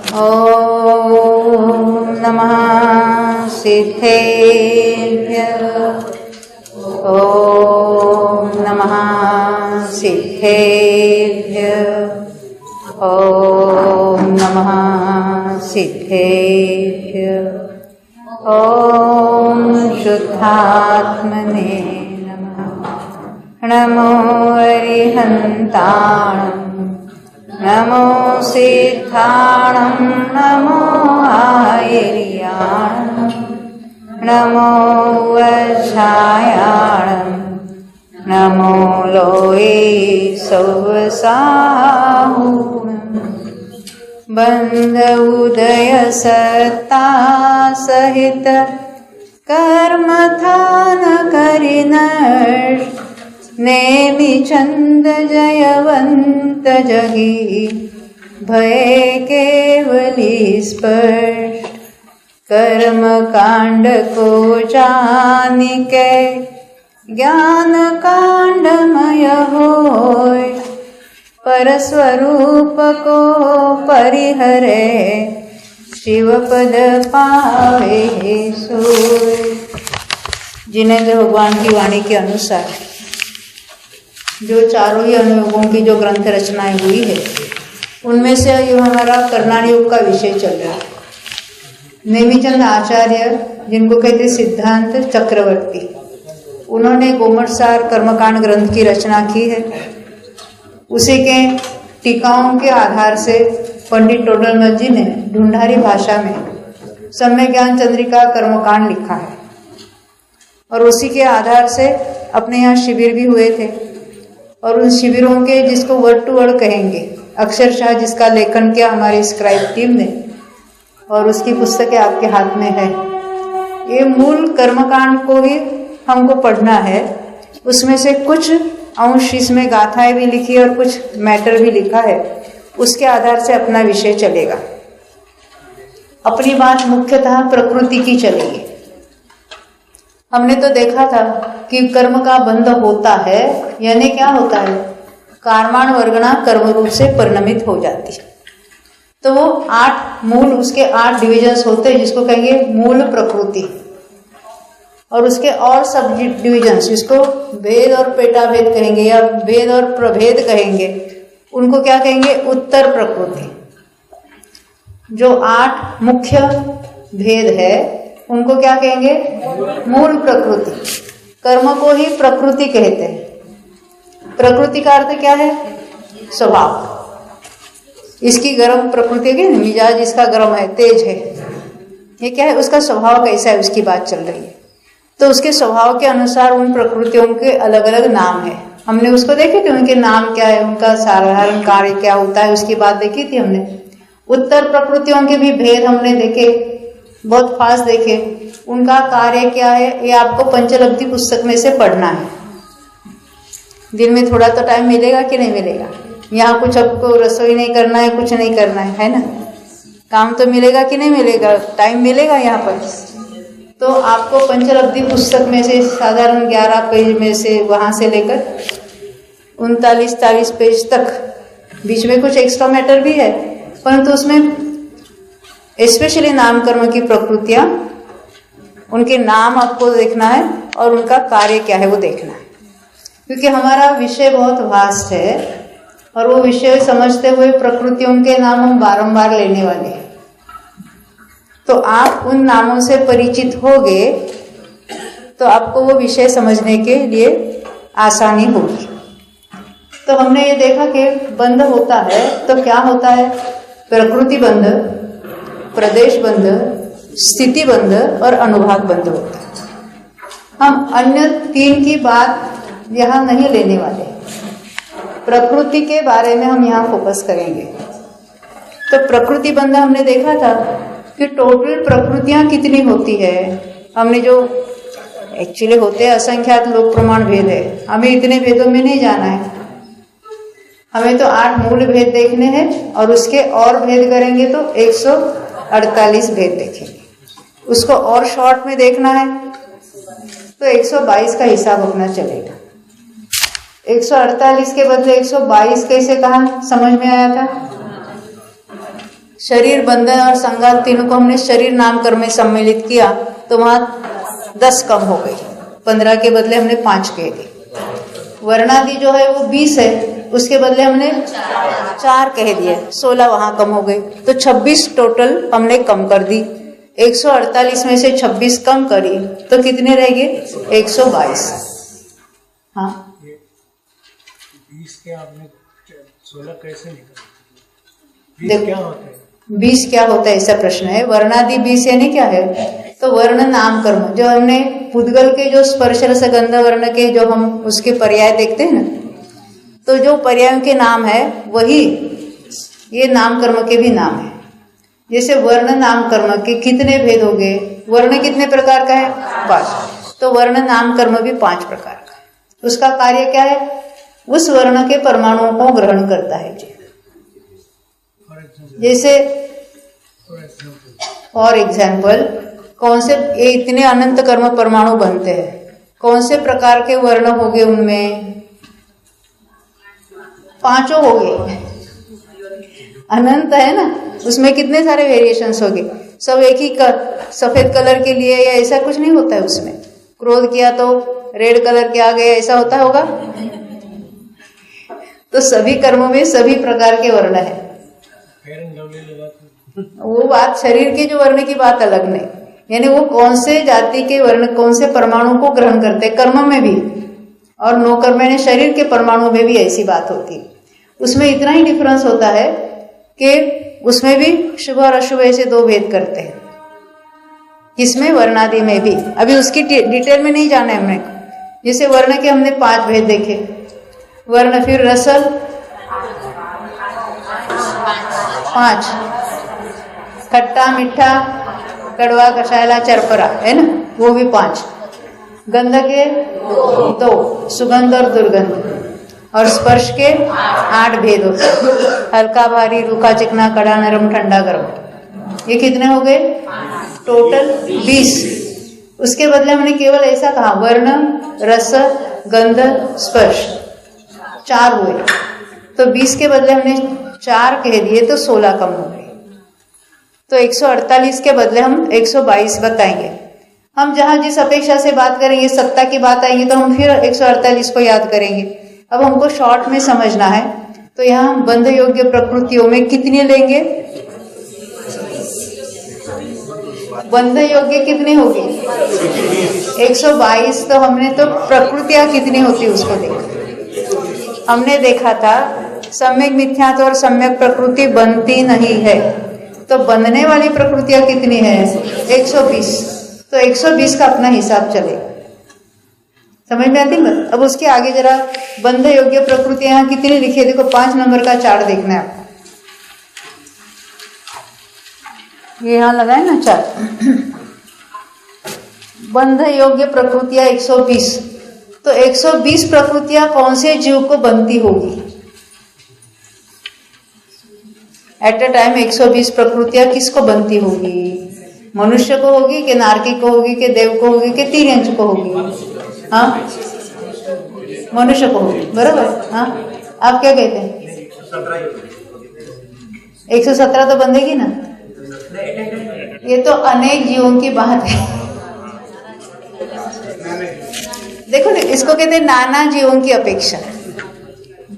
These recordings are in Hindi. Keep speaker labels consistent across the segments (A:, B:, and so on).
A: ॐ नमः सिद्धेभ्यः। ॐ नमः सिद्धेभ्यः। ॐ नमः सिद्धेभ्यः। ॐ शुद्धात्मने नमः। नमो अरिहन्ताणं नमो सिद्धाणं नमो आयर्याणं नमो वज्रायाणं नमो लोये सौवसाहुणं बन्ध उदय सत्ता सहित कर्मथान करिनष्ट नेमि चंद जयवंत जगी भय केवली स्पष्ट कर्म कांड को जानिके ज्ञान कांडमय होय परस्वरूप को परिहरे शिवपद पावे सोय। जिनेंद्र भगवान की वाणी के अनुसार जो चारों ही अनुयोगों की जो ग्रंथ रचनाएं हुई है उनमें से ये हमारा कर्णाण योग का विषय चल रहा है। नेमिचंद आचार्य जिनको कहते सिद्धांत चक्रवर्ती, उन्होंने गोमटसार कर्मकांड ग्रंथ की रचना की है। उसी के टीकाओं के आधार से पंडित टोडरमल जी ने ढूंढारी भाषा में सम्य ज्ञान चंद्रिका कर्मकांड लिखा है और उसी के आधार से अपने यहाँ शिविर भी हुए थे और उन शिविरों के जिसको वर्ड टू वर्ड कहेंगे अक्षरशः जिसका लेखन किया हमारी स्क्राइब टीम ने और उसकी पुस्तकें आपके हाथ में है। ये मूल कर्मकांड को ही हमको पढ़ना है। उसमें से कुछ अंश इसमें गाथाएं भी लिखी है और कुछ मैटर भी लिखा है। उसके आधार से अपना विषय चलेगा। अपनी बात मुख्यतः प्रकृति की चलेगी। हमने तो देखा था कि कर्म का बंध होता है, यानी क्या होता है, कर्माण वर्गणा कर्म रूप से परिणमित हो जाती है। तो वो 8 मूल, उसके 8 डिविजन्स होते हैं जिसको कहेंगे मूल प्रकृति, और उसके और सब डिविजन्स जिसको भेद और पेटा भेद कहेंगे या भेद और प्रभेद कहेंगे, उनको क्या कहेंगे, उत्तर प्रकृति। जो 8 मुख्य भेद है उनको क्या कहेंगे, मूल प्रकृति। कर्म को ही प्रकृति कहते हैं। प्रकृति का अर्थ क्या है, स्वभाव। इसकी गर्म प्रकृति के मिजाज इसका गर्म है, तेज है, ये क्या है, उसका स्वभाव कैसा है, उसकी बात चल रही है। तो उसके स्वभाव के अनुसार उन प्रकृतियों के अलग अलग नाम है। हमने उसको देखे कि उनके नाम क्या है, उनका साधारण कार्य क्या होता है, उसकी बात देखी थी हमने। उत्तर प्रकृतियों के भी भेद हमने देखे, बहुत फास्ट देखे। उनका कार्य क्या है ये आपको पंचलब्धि पुस्तक में से पढ़ना है। दिन में थोड़ा तो टाइम मिलेगा कि नहीं मिलेगा। यहाँ कुछ आपको रसोई नहीं करना है, कुछ नहीं करना है ना, काम तो मिलेगा कि नहीं मिलेगा, टाइम मिलेगा यहाँ पर। तो आपको पंचलब्धि पुस्तक में से साधारण 11 पेज में से वहाँ से लेकर 39-40 पेज तक, बीच में कुछ एक्स्ट्रा मैटर भी है, परंतु उसमें स्पेशली नाम कर्म की प्रकृतियां, उनके नाम आपको देखना है और उनका कार्य क्या है वो देखना है। क्योंकि हमारा विषय बहुत वास्ट है और वो विषय समझते हुए प्रकृतियों के नाम हम बारंबार लेने वाले हैं। तो आप उन नामों से परिचित होगे तो आपको वो विषय समझने के लिए आसानी होगी। तो हमने ये देखा कि बंध होता है तो क्या होता है, प्रकृति बंध, प्रदेश बंध, स्थिति बंध और अनुभाग बंध होता है। हम अन्य 3 की बात यहाँ नहीं लेने वाले, प्रकृति के बारे में हम यहाँ फोकस करेंगे। तो प्रकृति बंध हमने देखा था कि टोटल प्रकृतियां कितनी होती है। हमने जो एक्चुअली होते हैं असंख्यात लोक प्रमाण भेद है, हमें इतने भेदों में नहीं जाना है। हमें तो 8 मूल भेद देखने हैं और उसके और भेद करेंगे तो 148 भेद देखेंगे। उसको और शॉर्ट में देखना है तो 122 का हिसाब अपना चलेगा। 148 के बदले 122 कैसे कहा, समझ में आया था? शरीर, बंधन और संघात तीनों को हमने शरीर नाम कर्म में सम्मिलित किया तो वहां 10 कम हो गई, 15 के बदले हमने 5 कह दी। वर्णादि जो है वो 20 है, उसके बदले हमने 4 कह दिए, 16 वहां कम हो गए, तो 26 टोटल हमने कम कर दी। 148 में से 26 कम करी तो कितने रह गए? 122। हाँ,
B: 20 के आपने 16 कैसे निकाला? 20 क्या होता है?
A: 20 क्या होता है ऐसा प्रश्न है। वर्णादि 20 यानी क्या है? तो वर्ण नाम कर्म, जो हमने पुद्गल के जो स्पर्श रस गंध वर्ण के जो हम उसके पर्याय देखते हैं ना, तो जो पर्यायों के नाम है वही ये नाम कर्म के भी नाम है। जैसे वर्ण नाम कर्म के कितने भेद हो गए? वर्ण कितने प्रकार का है? 5। तो वर्ण नाम कर्म भी 5 प्रकार का। उसका कार्य क्या है? उस वर्ण के परमाणुओं को ग्रहण करता है जी। जैसे फॉर एग्जाम्पल कौन से ये इतने अनंत कर्म परमाणु बनते हैं, कौन से प्रकार के वर्ण हो गए? उनमें 5 हो गए, अनंत है ना, उसमें कितने सारे वेरिएशंस हो गए। सब एक ही सफेद कलर के लिए या ऐसा कुछ नहीं होता है। उसमें क्रोध किया तो रेड कलर के आ गए, ऐसा होता होगा? तो सभी कर्मों में सभी प्रकार के वर्ण है। वो बात शरीर के जो वर्ण की बात अलग नहीं, यानी वो कौन से जाति के वर्ण, कौन से परमाणु को ग्रहण करते हैं, कर्म में भी और नो कर्म यानी शरीर के परमाणु में भी ऐसी बात होती है। उसमें इतना ही डिफरेंस होता है कि उसमें भी शुभ और अशुभ ऐसे 2 भेद करते हैं। किसमें? वर्णादि में भी। अभी उसकी डिटेल में नहीं जाना है हमने। जैसे वर्ण के हमने 5 भेद देखे। वर्ण, फिर रसल 5, खट्टा मीठा कड़वा कषायला चरपरा है ना, वो भी 5। गंध के 2, सुगंध और दुर्गंध। और स्पर्श के 8 भेद होते हैं, हल्का भारी रूखा चिकना कड़ा नरम ठंडा गर्म। ये कितने हो गए? टोटल 20। उसके बदले हमने केवल ऐसा कहा वर्ण, रस, गंध, स्पर्श 4 हुए, तो 20 के बदले हमने 4 कह दिए तो 16 कम हो गए। तो 148 के बदले हम 122 बताएंगे। हम जहां जिस अपेक्षा से बात करेंगे, सत्ता की बात आएंगी तो हम फिर 148 को याद करेंगे। अब हमको शॉर्ट में समझना है तो यहाँ हम बंध योग्य प्रकृतियों में कितनी लेंगे? बंध योग्य कितनी होगी? 122। तो हमने तो प्रकृतियां कितनी होती उसको देखा। हमने देखा था सम्यक मिथ्यात्व और सम्यक प्रकृति बनती नहीं है, तो बनने वाली प्रकृतियां कितनी है? 120। तो 120 का अपना हिसाब चलेगा। समझ में आती है? अब उसके आगे जरा बंध योग्य प्रकृतियां यहाँ कितनी लिखी है देखो, 5 नंबर का चार्ट देखना है आपको। ये यहाँ लगाए ना चार्ट, बंध योग्य प्रकृतियां 120। तो 120 प्रकृतियां कौन से जीव को बनती होगी? एट अ टाइम 120 प्रकृतियां किसको बनती होगी? मनुष्य को होगी कि नारकी को होगी कि देव को होगी कि तिर्यंच को होगी? हाँ, मनुष्य को होगी, बराबर। हाँ, आप क्या कहते हैं? 117 तो बंधेगी ना। ये तो अनेक जीवों की बात है। देखो ना, इसको कहते हैं नाना जीवों की अपेक्षा।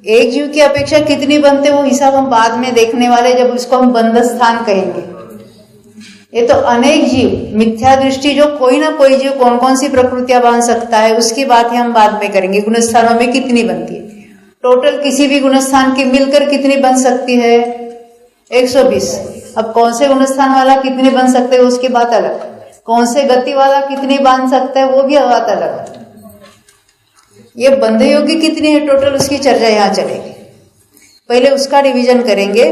A: एक जीव की अपेक्षा कितनी बनते वो हिसाब हम बाद में देखने वाले, जब उसको हम बंध स्थान कहेंगे। ये तो अनेक जीव, मिथ्या दृष्टि जो कोई ना कोई जीव कौन कौन सी प्रकृतियां बांध सकता है उसकी बात ही हम बाद में करेंगे। गुणस्थानों में कितनी बनती है टोटल, किसी भी गुणस्थान की मिलकर कितनी बन सकती है? 120। अब कौन से गुणस्थान वाला कितनी बन सकते हैं उसकी बात अलग, कौन से गति वाला कितनी बांध सकता है वो भी बात अलग। ये बंध योग्य कितनी है टोटल उसकी चर्चा यहाँ चलेगी। पहले उसका डिवीजन करेंगे,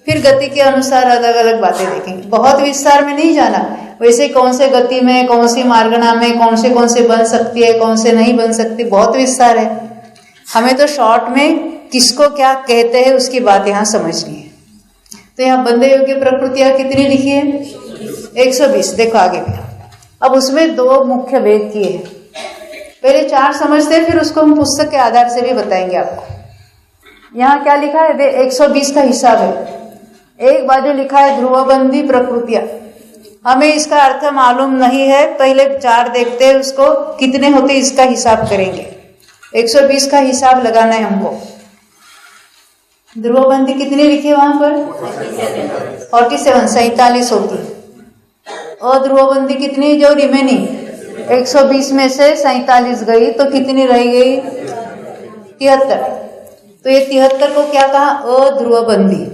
A: फिर गति के अनुसार अलग अलग बातें देखेंगे। बहुत विस्तार में नहीं जाना, वैसे कौन से गति में, कौन सी मार्गणा में कौन से बन सकती है, कौन से नहीं बन सकती, बहुत विस्तार है। हमें तो शॉर्ट में किसको क्या कहते हैं उसकी बात यहाँ समझनी है। तो यहाँ बंध योग्य प्रकृतियां कितनी लिखी है? 120। देखो आगे भी, अब उसमें 2 मुख्य भेद किए हैं। पहले 4 समझते हैं, फिर उसको हम पुस्तक के आधार से भी बताएंगे आपको। यहाँ क्या लिखा है? 120 का हिसाब है। एक बाजू लिखा है ध्रुवबंदी प्रकृतियां। हमें इसका अर्थ मालूम नहीं है, पहले 4 देखते हैं उसको कितने होते इसका हिसाब करेंगे। 120 का हिसाब लगाना है हमको। ध्रुवबंदी कितनी लिखी वहां पर? 47 होती। और ध्रुवबंदी कितनी जो रिमेनिंग 120 में से 47 गई तो कितनी रह गई? 73। तो ये 73 को क्या कहा? अध्रुवबंदी।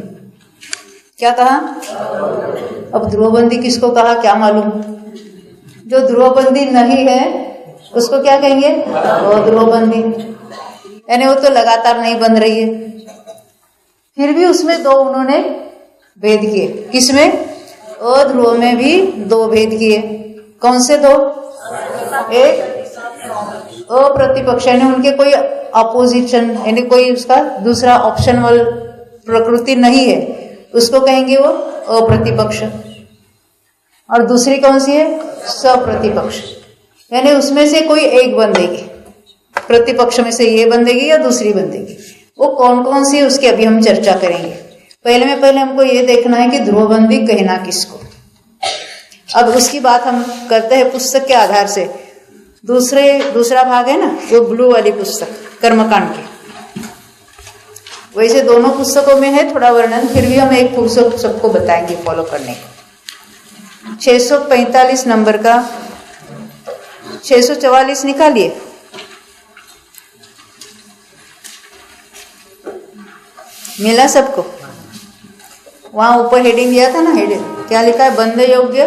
A: क्या कहा? अब ध्रुवबंदी किसको कहा क्या मालूम? जो ध्रुवबंदी नहीं है उसको क्या कहेंगे? अध्रुवबंदी। यानी वो तो लगातार नहीं बन रही है। फिर भी उसमें 2 उन्होंने भेद किए। किसमें? अध्रुव में भी 2 भेद किए। कौन से 2? एक अप्रतिपक्ष, यानी उनके कोई अपोजिशन, यानी कोई उसका दूसरा ऑप्शनल प्रकृति नहीं है, उसको कहेंगे वो अप्रतिपक्ष। और दूसरी कौन सी है? सप्रतिपक्ष, यानी उसमें से कोई एक बंधेगी। प्रतिपक्ष में से ये बंधेगी या दूसरी बंधेगी। वो कौन कौन सी है उसकी अभी हम चर्चा करेंगे। पहले हमको ये देखना है कि ध्रुवबंदी कहना किसको। अब उसकी बात हम करते हैं पुस्तक के आधार से। दूसरा भाग है ना वो ब्लू वाली पुस्तक कर्मकांड की। वैसे दोनों पुस्तकों में है थोड़ा वर्णन, फिर भी हम एक पुस्तक सबको बताएंगे फॉलो करने को। 645 नंबर का 644 निकालिए। मिला सबको? वहां ऊपर हेडिंग दिया था ना, हेडिंग क्या लिखा है? बंध योग्य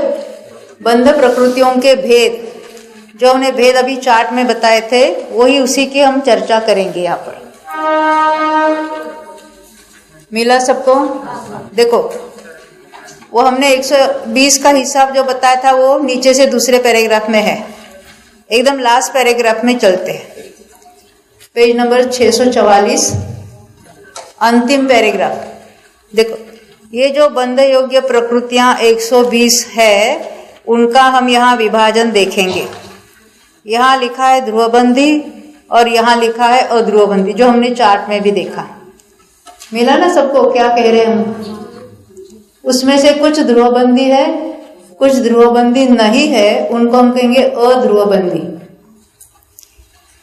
A: बंध प्रकृतियों के भेद। जो हमने भेद अभी चार्ट में बताए थे वही उसी की हम चर्चा करेंगे यहाँ पर। मिला सबको? देखो वो हमने 120 का हिसाब जो बताया था वो नीचे से दूसरे पैराग्राफ में है। एकदम लास्ट पैराग्राफ में चलते हैं, पेज नंबर 644 अंतिम पैराग्राफ। देखो ये जो बंध योग्य प्रकृतियां 120 है उनका हम यहाँ विभाजन देखेंगे। यहाँ लिखा है ध्रुवबंदी और यहाँ लिखा है अध्रुवबंदी, जो हमने चार्ट में भी देखा। मिला ना सबको? क्या कह रहे हैं हम? उसमें से कुछ ध्रुवबंदी है, कुछ ध्रुवबंदी नहीं है, उनको हम कहेंगे अध्रुवबंदी।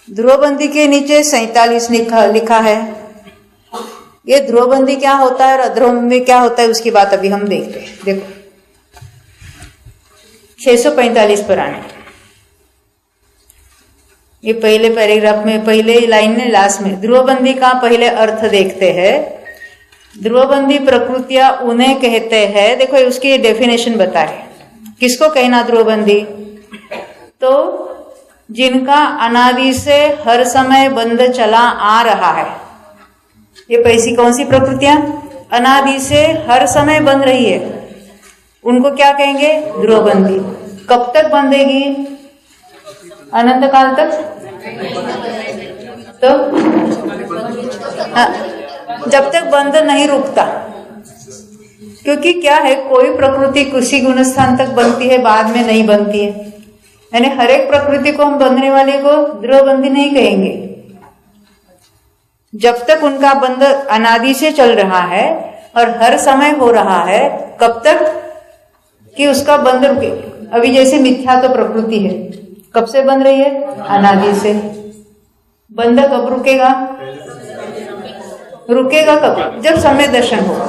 A: ध्रुवबंदी के नीचे 47 लिखा है। ये ध्रुवबंदी क्या होता है और अध्रुवबंदी क्या होता है उसकी बात अभी हम देखते हैं। देखो 645 पर आने, ये पहले पैराग्राफ में पहले लाइन में लास्ट में ध्रुवबंदी का पहले अर्थ देखते हैं। ध्रुवबंदी प्रकृतियां उन्हें कहते हैं। देखो उसकी डेफिनेशन बताए किसको कहना ध्रुवबंदी? तो जिनका अनादि से हर समय बंध चला आ रहा है। ये पैसी कौन सी प्रकृतियां अनादि से हर समय बंध रही है उनको क्या कहेंगे? ध्रुवबंदी। कब तक बंधेगी? अनंत काल तक। तो जब तक बंध नहीं रुकता, क्योंकि क्या है कोई प्रकृति किसी गुणस्थान तक बनती है, बाद में नहीं बनती है। यानी हर एक प्रकृति को हम बंधने वाले को ध्रुवबंदी नहीं कहेंगे। जब तक उनका बंध अनादि से चल रहा है और हर समय हो रहा है, कब तक कि उसका बंध रुके। अभी जैसे मिथ्या तो प्रकृति है, कब से बन रही है? अनादि से। बंध कब रुकेगा? रुकेगा कब? जब समय दर्शन होगा।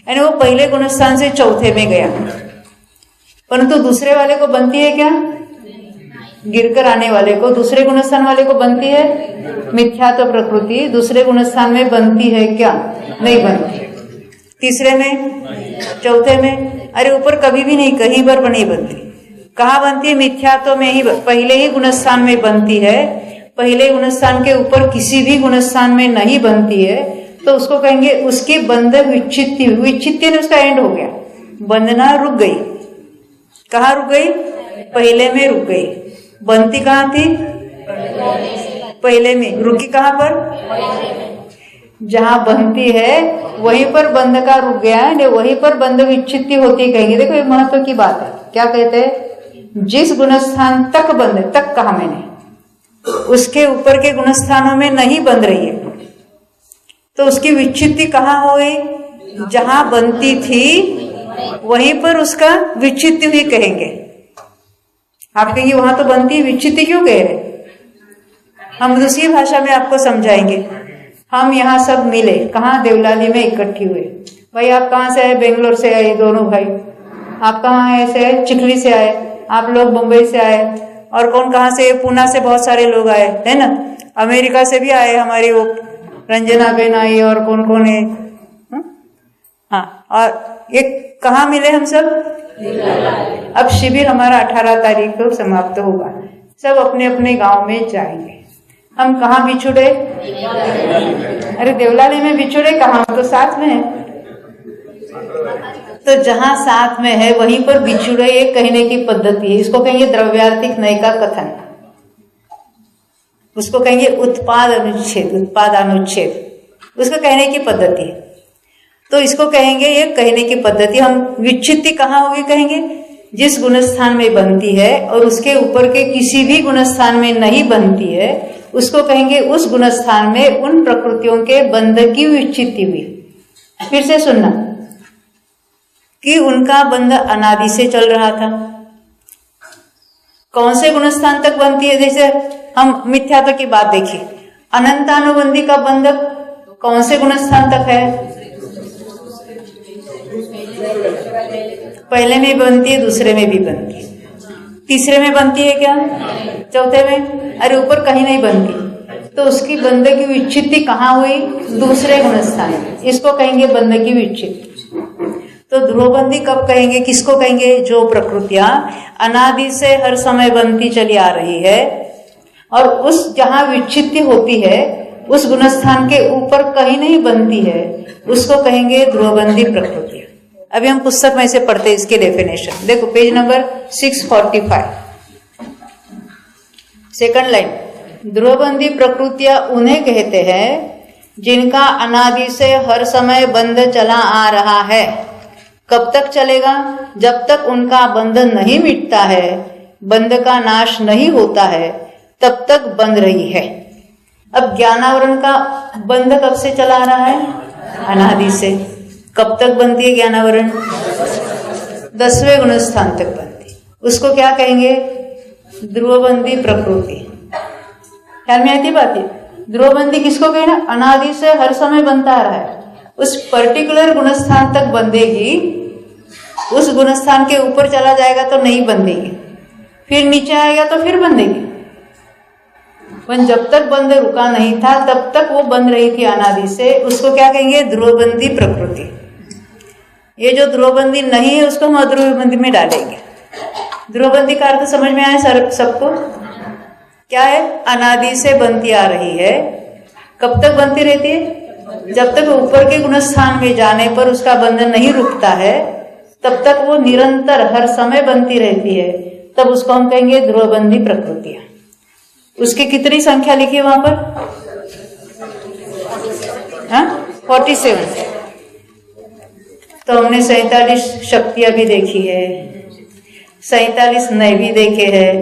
A: यानी वो पहले गुणस्थान से चौथे में गया, परंतु दूसरे वाले को बनती है क्या? गिरकर आने वाले को, दूसरे गुणस्थान वाले को बनती है मिथ्या तो प्रकृति। दूसरे गुणस्थान में बनती है क्या? नहीं बनती। तीसरे में, चौथे में, अरे ऊपर कभी भी नहीं, कहीं पर नहीं बनती। कहाँ बनती है? मिथ्या तो में ही, पहले ही गुणस्थान में बनती है। पहले गुणस्थान के ऊपर किसी भी गुणस्थान में नहीं बनती है तो उसको कहेंगे उसकी बंध विच्छित्ति। विच्छित्ति ने उसका एंड हो गया, बंधना रुक गई। कहाँ रुक गई? पहले में रुक गई। बनती कहाँ थी? पहले में। रुकी कहाँ पर? जहां बनती है वहीं पर बंध का रुक गया है, वहीं पर बंध विच्छित्ति होती कहेंगे। देखो ये महत्व की बात है। क्या कहते हैं? जिस गुणस्थान तक बंध, तक कहा मैंने, उसके ऊपर के गुणस्थानों में नहीं बंध रही है तो उसकी विच्छित्ति कहाँ हो गई? जहां बनती थी वहीं पर उसका विच्छित्ति हुई कहेंगे। आप कहेंगे वहां तो बनती है, विच्छित्ति क्यों कह रहे? हम दूसरी भाषा में आपको समझाएंगे। हम यहाँ सब मिले, कहाँ? देवलाली में इकट्ठी हुए। भाई आप कहाँ से आए? बेंगलोर से आए दोनों भाई। आप कहाँ आए से? चिखली से आए। आप लोग मुंबई से आए। और कौन कहाँ से? पूना से बहुत सारे लोग आए, है ना। अमेरिका से भी आए, हमारी वो रंजना बेन आई, और कौन कौन है। हाँ, और ये कहाँ मिले हम सब? अब शिविर हमारा 18 तारीख को समाप्त होगा। सब अपने अपने गांव में जाएंगे। हम कहाँ बिछुड़े? अरे देवलाली में बिछुड़े कहाँ? तो साथ में है। तो जहां साथ में है वहीं पर बिछुड़े, ये कहने की पद्धति है। इसको कहेंगे द्रव्यार्थिक नय का कथन। उसको कहेंगे उत्पाद अनुच्छेद, उत्पाद अनुच्छेद, उसको कहने की पद्धति है। तो इसको कहेंगे ये कहने की पद्धति। हम विच्छित्ति कहाँ होगी कहेंगे? जिस गुणस्थान में बनती है और उसके ऊपर के किसी भी गुणस्थान में नहीं बनती है, उसको कहेंगे उस गुणस्थान में उन प्रकृतियों के बंध की विच्छित्ति हुई। फिर से सुनना कि उनका बंध अनादि से चल रहा था। कौन से गुणस्थान तक बनती है? जैसे हम मिथ्यात्व की बात देखिए, अनंतानुबंधी का बंध कौन से गुणस्थान तक है? पहले में बनती है, दूसरे में भी बनती है, तीसरे में बनती है क्या? चौथे में? अरे ऊपर कहीं नहीं बनती। तो उसकी बंध की विच्छित्ति कहाँ हुई? दूसरे गुणस्थान में। इसको कहेंगे बंध की विच्छित्ति। तो ध्रुवबंधी कब कहेंगे? किसको कहेंगे? जो प्रकृतियां अनादि से हर समय बनती चली आ रही है और उस जहां विच्छित्ति होती है उस गुणस्थान के ऊपर कहीं नहीं बनती है, उसको कहेंगे ध्रुवबंधी प्रकृतियां। अभी हम पुस्तक में से पढ़ते इसके डेफिनेशन। देखो पेज नंबर 645, सेकंड लाइन। ध्रुवबंधी प्रकृतियां उन्हें कहते हैं जिनका अनादि से हर समय बंध चला आ रहा है। कब तक चलेगा? जब तक उनका बंधन नहीं मिटता है, बंध का नाश नहीं होता है, तब तक बंध रही है। अब ज्ञानावरण का बंध कब से चला आ रहा है? अनादि से। कब तक बनती है ज्ञानावरण? 10वें गुणस्थान तक बनती। उसको क्या कहेंगे? ध्रुवबंधी प्रकृति। ख्याल में आती बात है? ध्रुवबंधी किसको कहना? अनादि से हर समय बनता आ रहा है, उस पर्टिकुलर गुणस्थान तक बंधेगी। उस गुणस्थान के ऊपर चला जाएगा तो नहीं बंधेगी, फिर नीचे आएगा तो फिर बंधेगी। पर जब तक बंध रुका नहीं था तब तक वो बंध रही थी अनादि से। उसको क्या कहेंगे? ध्रुवबंधी प्रकृति। ये जो ध्रुवबंधी नहीं है उसको हम अध्रुवबंधी में डालेंगे। ध्रुवबंधी का अर्थ समझ में आया सबको? क्या है? अनादि से बनती आ रही है। कब तक बनती रहती है? जब तक ऊपर के गुणस्थान में जाने पर उसका बंधन नहीं रुकता है, तब तक वो निरंतर हर समय बनती रहती है। तब उसको हम कहेंगे ध्रुवबंधी प्रकृतियां। उसकी कितनी संख्या लिखी है वहां पर? 47। तो हमने 47 शक्तियां भी देखी है, 47 नए भी देखे हैं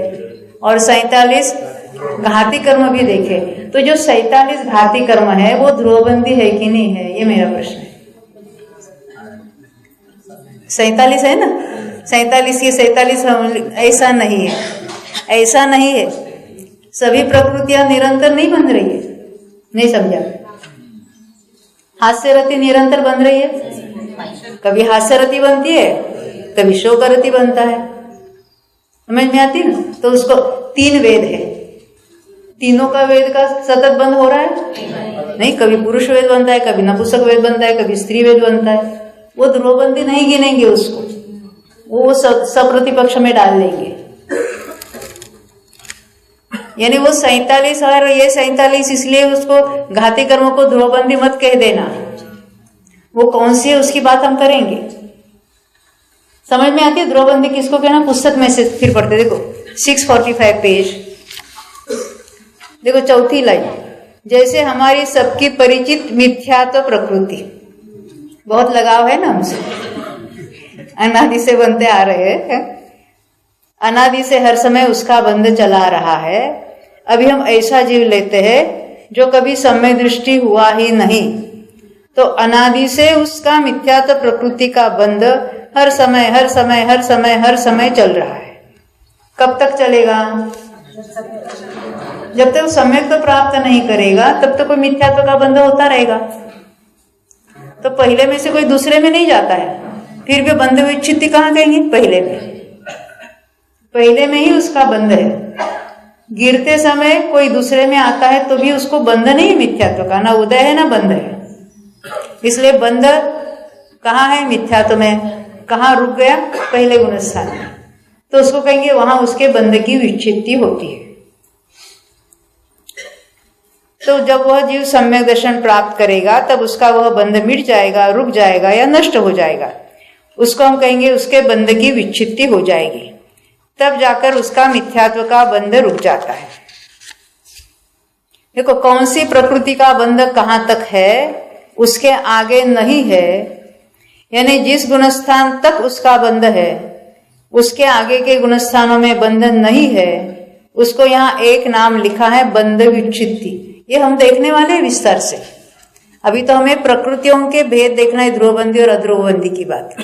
A: और 47 घाती कर्म भी देखे। तो जो 47 घाती कर्म है वो ध्रुवबंधी है कि नहीं है, ये मेरा प्रश्न है। 47 है ना? 47 के 47 ऐसा नहीं है, ऐसा नहीं है। सभी प्रकृतियां निरंतर नहीं बन रही है। नहीं समझा? हास्यरति निरंतर बन रही है। कभी हास्यरति बनती है, कभी शोकरति बनता है। समझ में आती है ना? तो उसको 3 वेद है, तीनों का वेद का सतत बंद हो रहा है नहीं। कभी पुरुष वेद बनता है, कभी नपुंसक वेद बनता है, कभी स्त्री वेद बनता है। वो ध्रुवबंधी नहीं गिनेंगे उसको, वो सप्रतिपक्ष में डाल लेंगे। यानी वो 47 और ये 47 इसलिए उसको घाती कर्मों को ध्रुवबंधी मत कह देना। वो कौन सी है उसकी बात हम करेंगे। समझ में आती है ध्रुवबंधी किसको कहना? पुस्तक में से फिर पढ़ते। देखो 645 पेज, देखो चौथी लाइन। जैसे हमारी सबकी परिचित मिथ्यात्व प्रकृति, बहुत लगाव है ना हमसे, अनादि से बनते आ रहे हैं, अनादि से हर समय उसका बंध चला रहा है। अभी हम ऐसा जीव लेते हैं जो कभी समय दृष्टि हुआ ही नहीं, तो अनादि से उसका मिथ्यात्व प्रकृति का बंध हर समय हर समय हर समय हर समय चल रहा है। कब तक चलेगा? जब तक सम्यक तो प्राप्त नहीं करेगा तब तक कोई मिथ्यात्व का बंध होता रहेगा। तो पहले में से कोई दूसरे में नहीं जाता है, फिर भी बंध विच्छित्ति कहाँ कहेंगे? पहले में ही उसका बंध है। गिरते समय कोई दूसरे में आता है तो भी उसको बंध नहीं है मिथ्यात्व का, ना उदय है ना बंध है। इसलिए बंध कहाँ है? मिथ्यात्व में। कहाँ रुक गया? पहले गुण स्थान में, तो उसको कहेंगे वहां उसके बंध की विच्छित्ति होती है। तो जब वह जीव सम्यक दर्शन प्राप्त करेगा तब उसका वह बंध मिट जाएगा, रुक जाएगा या नष्ट हो जाएगा। उसको हम कहेंगे उसके बंध की विच्छित्ति हो जाएगी, तब जाकर उसका मिथ्यात्व का बंध रुक जाता है। देखो कौन सी प्रकृति का बंध कहाँ तक है, उसके आगे नहीं है। यानी जिस गुणस्थान तक उसका बंध है उसके आगे के गुणस्थानों में बंधन नहीं है, उसको यहाँ एक नाम लिखा है बंध विच्छित्ति। ये हम देखने वाले हैं विस्तार से। अभी तो हमें प्रकृतियों के भेद देखना है, ध्रुवबंदी और अध्रुवबंदी की बात।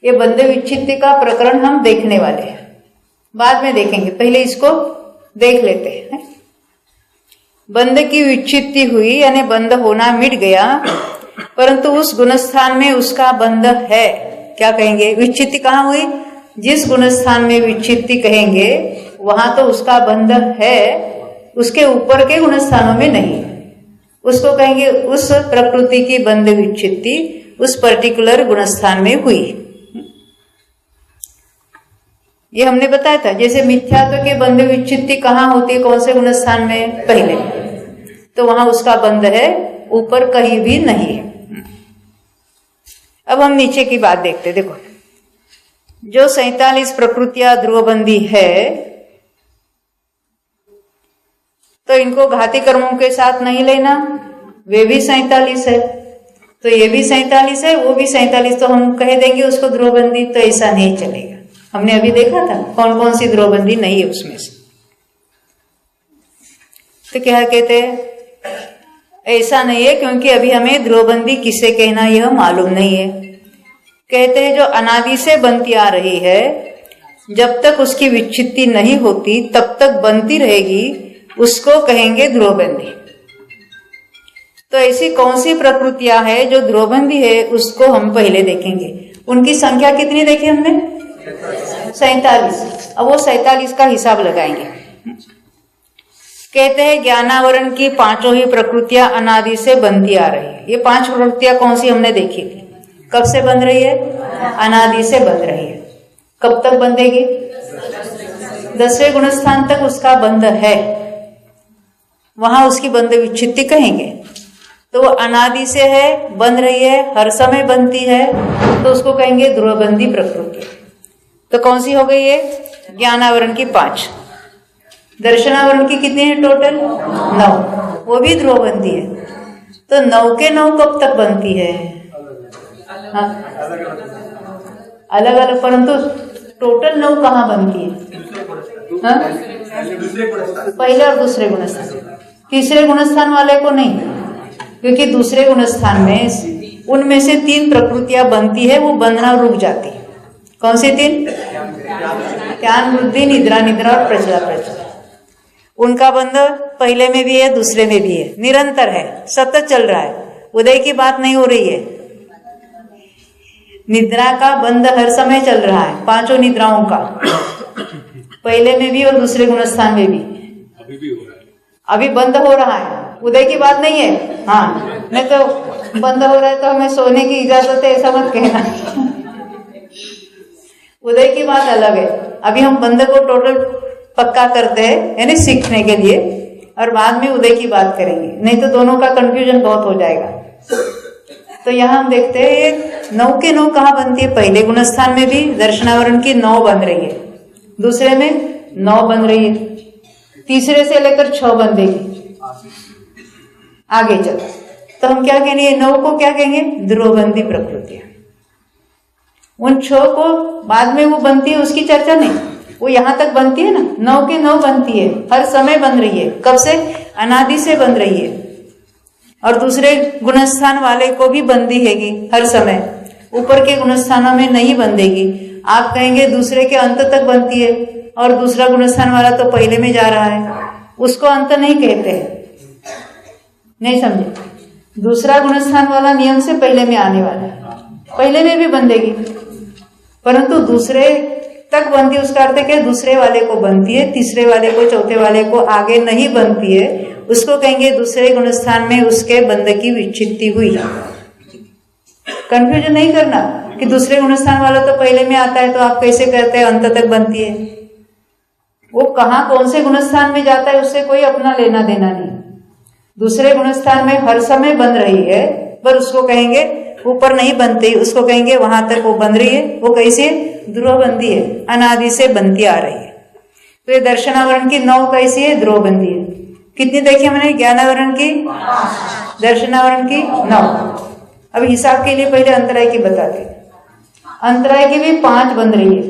A: ये बंध विच्छित्ति का प्रकरण हम देखने वाले हैं, बाद में देखेंगे, पहले इसको देख लेते हैं। बंध की विच्छित्ति हुई यानी बंध होना मिट गया, परंतु उस गुणस्थान में उसका बंध है। क्या कहेंगे? विच्छित्ति कहाँ हुई? जिस गुणस्थान में विच्छित्ति कहेंगे वहां तो उसका बंध है, उसके ऊपर के गुणस्थानों में नहीं। उसको कहेंगे उस प्रकृति की बंध विच्छित्ति उस पर्टिकुलर गुणस्थान में हुई। ये हमने बताया था। जैसे मिथ्यात्व के बंध विच्छित्ति कहाँ होती है? कौन से गुणस्थान में? पहले। तो वहां उसका बंध है, ऊपर कहीं भी नहीं है। अब हम नीचे की बात देखते। देखो जो 47 प्रकृतियां ध्रुवबंदी है तो इनको घाती कर्मों के साथ नहीं लेना, वे भी 47 है। तो ये भी 47 है, वो भी 47, तो हम कह देंगे उसको ध्रुवबंदी। तो ऐसा नहीं चलेगा। हमने अभी देखा था कौन कौन सी ध्रुवबंदी नहीं है उसमें से। तो क्या कहते हैं? ऐसा नहीं है, क्योंकि अभी हमें ध्रुवबंदी किसे कहना यह मालूम नहीं है। कहते हैं जो अनादि से बनती आ रही है, जब तक उसकी विच्छित्ति नहीं होती तब तक बनती रहेगी, उसको कहेंगे ध्रुवबंदी। तो ऐसी कौन सी प्रकृतियां है जो ध्रुवबंदी है, उसको हम पहले देखेंगे। उनकी संख्या कितनी देखी हमने? 47। अब वो 47 का हिसाब लगाएंगे। कहते हैं ज्ञानावरण की पांचों ही प्रकृतियां अनादि से बनती आ रही है। ये 5 प्रकृतियां कौन सी हमने देखी थी? कब से बन रही है? अनादि से बन रही है। कब तक बंधेगी? 10वें गुणस्थान तक उसका बंध है, वहां उसकी बंध विच्छित्ति कहेंगे। तो वो अनादि से है, बन रही है, हर समय बनती है, तो उसको कहेंगे ध्रुवबंदी प्रकृति। तो कौन सी हो गई ये? ज्ञानावरण की 5। दर्शनावरण की कितनी है टोटल? 9, वो भी ध्रुवबंदी है। तो 9 के 9 कब तक बनती है? हाँ? अलग अलग, परंतु टोटल 9 कहाँ बनती है? हाँ? पहले और दूसरे गुणस्थान। तीसरे गुणस्थान वाले को नहीं, क्योंकि दूसरे गुणस्थान में उनमें से 3 प्रकृतियां बनती है, वो बनना रुक जाती है। कौन सी 3? ज्ञान, बुद्धि, निद्रा निद्रा और प्रज्ञा प्रज्ञा। उनका बंध पहले में भी है, दूसरे में भी है, निरंतर है, सतत चल रहा है। उदय की बात नहीं हो रही है। निद्रा का बंध हर समय चल रहा है, 5 निद्राओं का, पहले में भी और दूसरे गुणस्थान में भी। अभी भी हो रहा है, अभी बंद हो रहा है। उदय की बात नहीं है। हाँ, नहीं तो बंद हो रहा है तो हमें सोने की इजाजत है, ऐसा मत कहना। उदय की बात अलग है। अभी हम बंद को टोटल पक्का करते हैं, यानी सीखने के लिए, और बाद में उदय की बात करेंगे, नहीं तो दोनों का कंफ्यूजन बहुत हो जाएगा। तो यहाँ हम देखते हैं 9 के 9 कहाँ बनती है? पहले गुणस्थान में भी दर्शनावरण की 9 बन रही है, दूसरे में 9 बन रही है, तीसरे से लेकर 6 बंधेगी आगे चल। तो हम क्या कहेंगे? 9 को क्या कहेंगे? ध्रुवबंदी प्रकृतियां। उन 6 को बाद में वो बनती है, उसकी चर्चा नहीं, वो यहां तक बनती है ना। 9 के 9 बनती है, हर समय बन रही है। कब से? अनादि से बन रही है। और दूसरे गुणस्थान वाले को भी बंदी हैगी हर समय, ऊपर के गुणस्थानों में नहीं बंधेगी। आप कहेंगे दूसरे के अंत तक बनती है और दूसरा गुणस्थान वाला तो पहले में जा रहा है, उसको अंत नहीं कहते हैं। नहीं समझे? दूसरा गुणस्थान वाला नियम से पहले में आने वाला है, पहले में भी बंधेगी, परंतु दूसरे तक बनती है। उसका अर्थ है कि दूसरे वाले को बनती है, तीसरे वाले को, चौथे वाले को आगे नहीं बनती है, उसको कहेंगे दूसरे गुणस्थान में उसके बंध की विच्छित्ति हुई। कंफ्यूजन नहीं करना कि दूसरे गुणस्थान वाला तो पहले में आता है तो आप कैसे कहते हैं अंत तक बनती है। वो कहाँ कौन से गुणस्थान में जाता है उससे कोई अपना लेना देना नहीं। दूसरे गुणस्थान में हर समय बन रही है, पर उसको कहेंगे ऊपर नहीं बनती, उसको कहेंगे वहां तक वो बन रही है। वो कैसे? ध्रुवबंदी है, अनादि से बनती आ रही है। तो ये दर्शनावरण की 9 कैसी है? ध्रुवबंदी है। कितनी देखी हमने? ज्ञानावरण की, दर्शनावरण की 9। अब हिसाब के लिए पहले अंतराय की बताते। अंतराय की भी 5 बन रही है।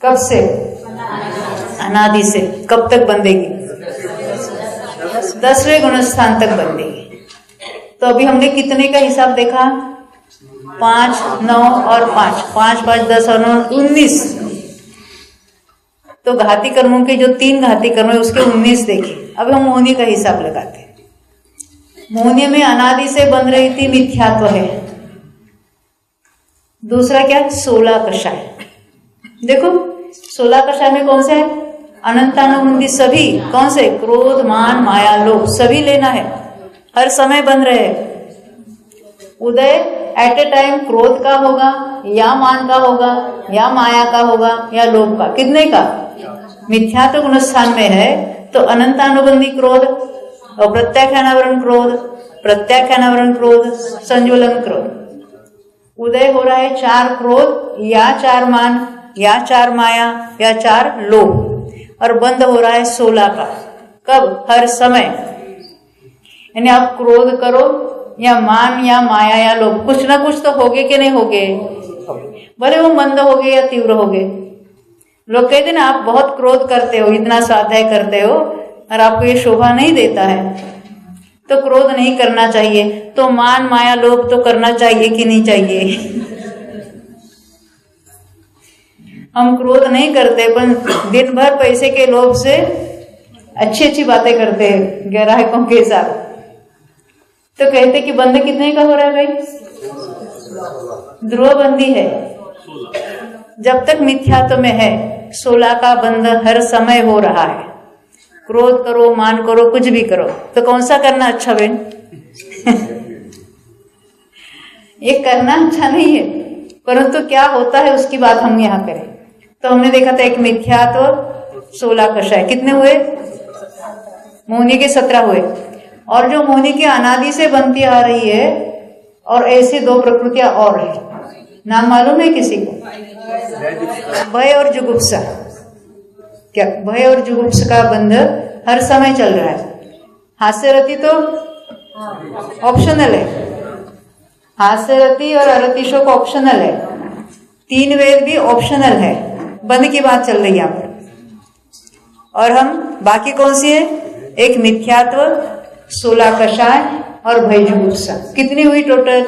A: कब से? अनादि से। कब तक बंधेगी? 10वें गुणस्थान तक बंधेगी। तो अभी हमने कितने का हिसाब देखा? 5, 9 और 5, 5, 5, 10 और 9, 19। तो घाती कर्मों के जो 3 घाती कर्म है उसके 19 देखे। अब हम मोहनी का हिसाब लगाते हैं। मोहनी में अनादि से बन रही थी, मिथ्यात्व है। दूसरा क्या? 16 कषाय। देखो 16 कषाय में कौन से है? अनंतानुबंधी सभी। कौन से? क्रोध, मान, माया, लोभ, सभी लेना है, हर समय बन रहे हैं। उदय एट ए टाइम क्रोध का होगा, या मान का होगा, या माया का होगा, या लोभ का। कितने का? मिथ्यात्व गुणस्थान में है तो अनंतानुबंधी क्रोध और प्रत्याख्यानावरण क्रोध, प्रत्याख्यानावरण क्रोध, संज्वलन क्रोध। उदय हो रहा है 4 क्रोध, या 4 मान, या 4 माया, या 4 लोभ, और बंद हो रहा है 16 का। कब? हर समय। यानी आप क्रोध करो या मान या माया या लोभ, कुछ ना कुछ तो होगे कि नहीं होगे? भले वो मंद हो गए या तीव्र हो गए। लोग कहते ना आप बहुत क्रोध करते हो, इतना स्वाध्याय करते हो और आपको ये शोभा नहीं देता है, तो क्रोध नहीं करना चाहिए। तो मान, माया, लोभ तो करना चाहिए कि नहीं चाहिए? हम क्रोध नहीं करते, पर दिन भर पैसे के लोभ से अच्छी अच्छी बातें करते हैं ग्राहकों के साथ। तो कहते कि बंद कितने का हो रहा है भाई? ध्रुवबंदी है। जब तक मिथ्यात्व में है 16 का बंध हर समय हो रहा है। क्रोध करो, मान करो, कुछ भी करो, तो कौन सा करना अच्छा बहन? ये करना अच्छा नहीं है, परंतु क्या होता है उसकी बात हम यहाँ करें। तो हमने देखा था एक मिथ्यात्व 16 कषाय कितने हुए? मोहनी के 17 हुए। और जो मोहनी की अनादि से बनती आ रही है, और ऐसे 2 प्रकृतियां और है। नाम मालूम है किसी को? भय और जुगुप्सा। क्या? भय और जुगुप्सा का बंध हर समय चल रहा है। हास्यरति तो ऑप्शनल है, हास्यरति और अरति शोक ऑप्शनल है, 3 वेद भी ऑप्शनल है। बंध की बात चल रही है यहाँ पर। और हम बाकी कौन सी है? एक मिथ्यात्व, 16 कषाय और भय जुगुप्सा। कितनी हुई टोटल?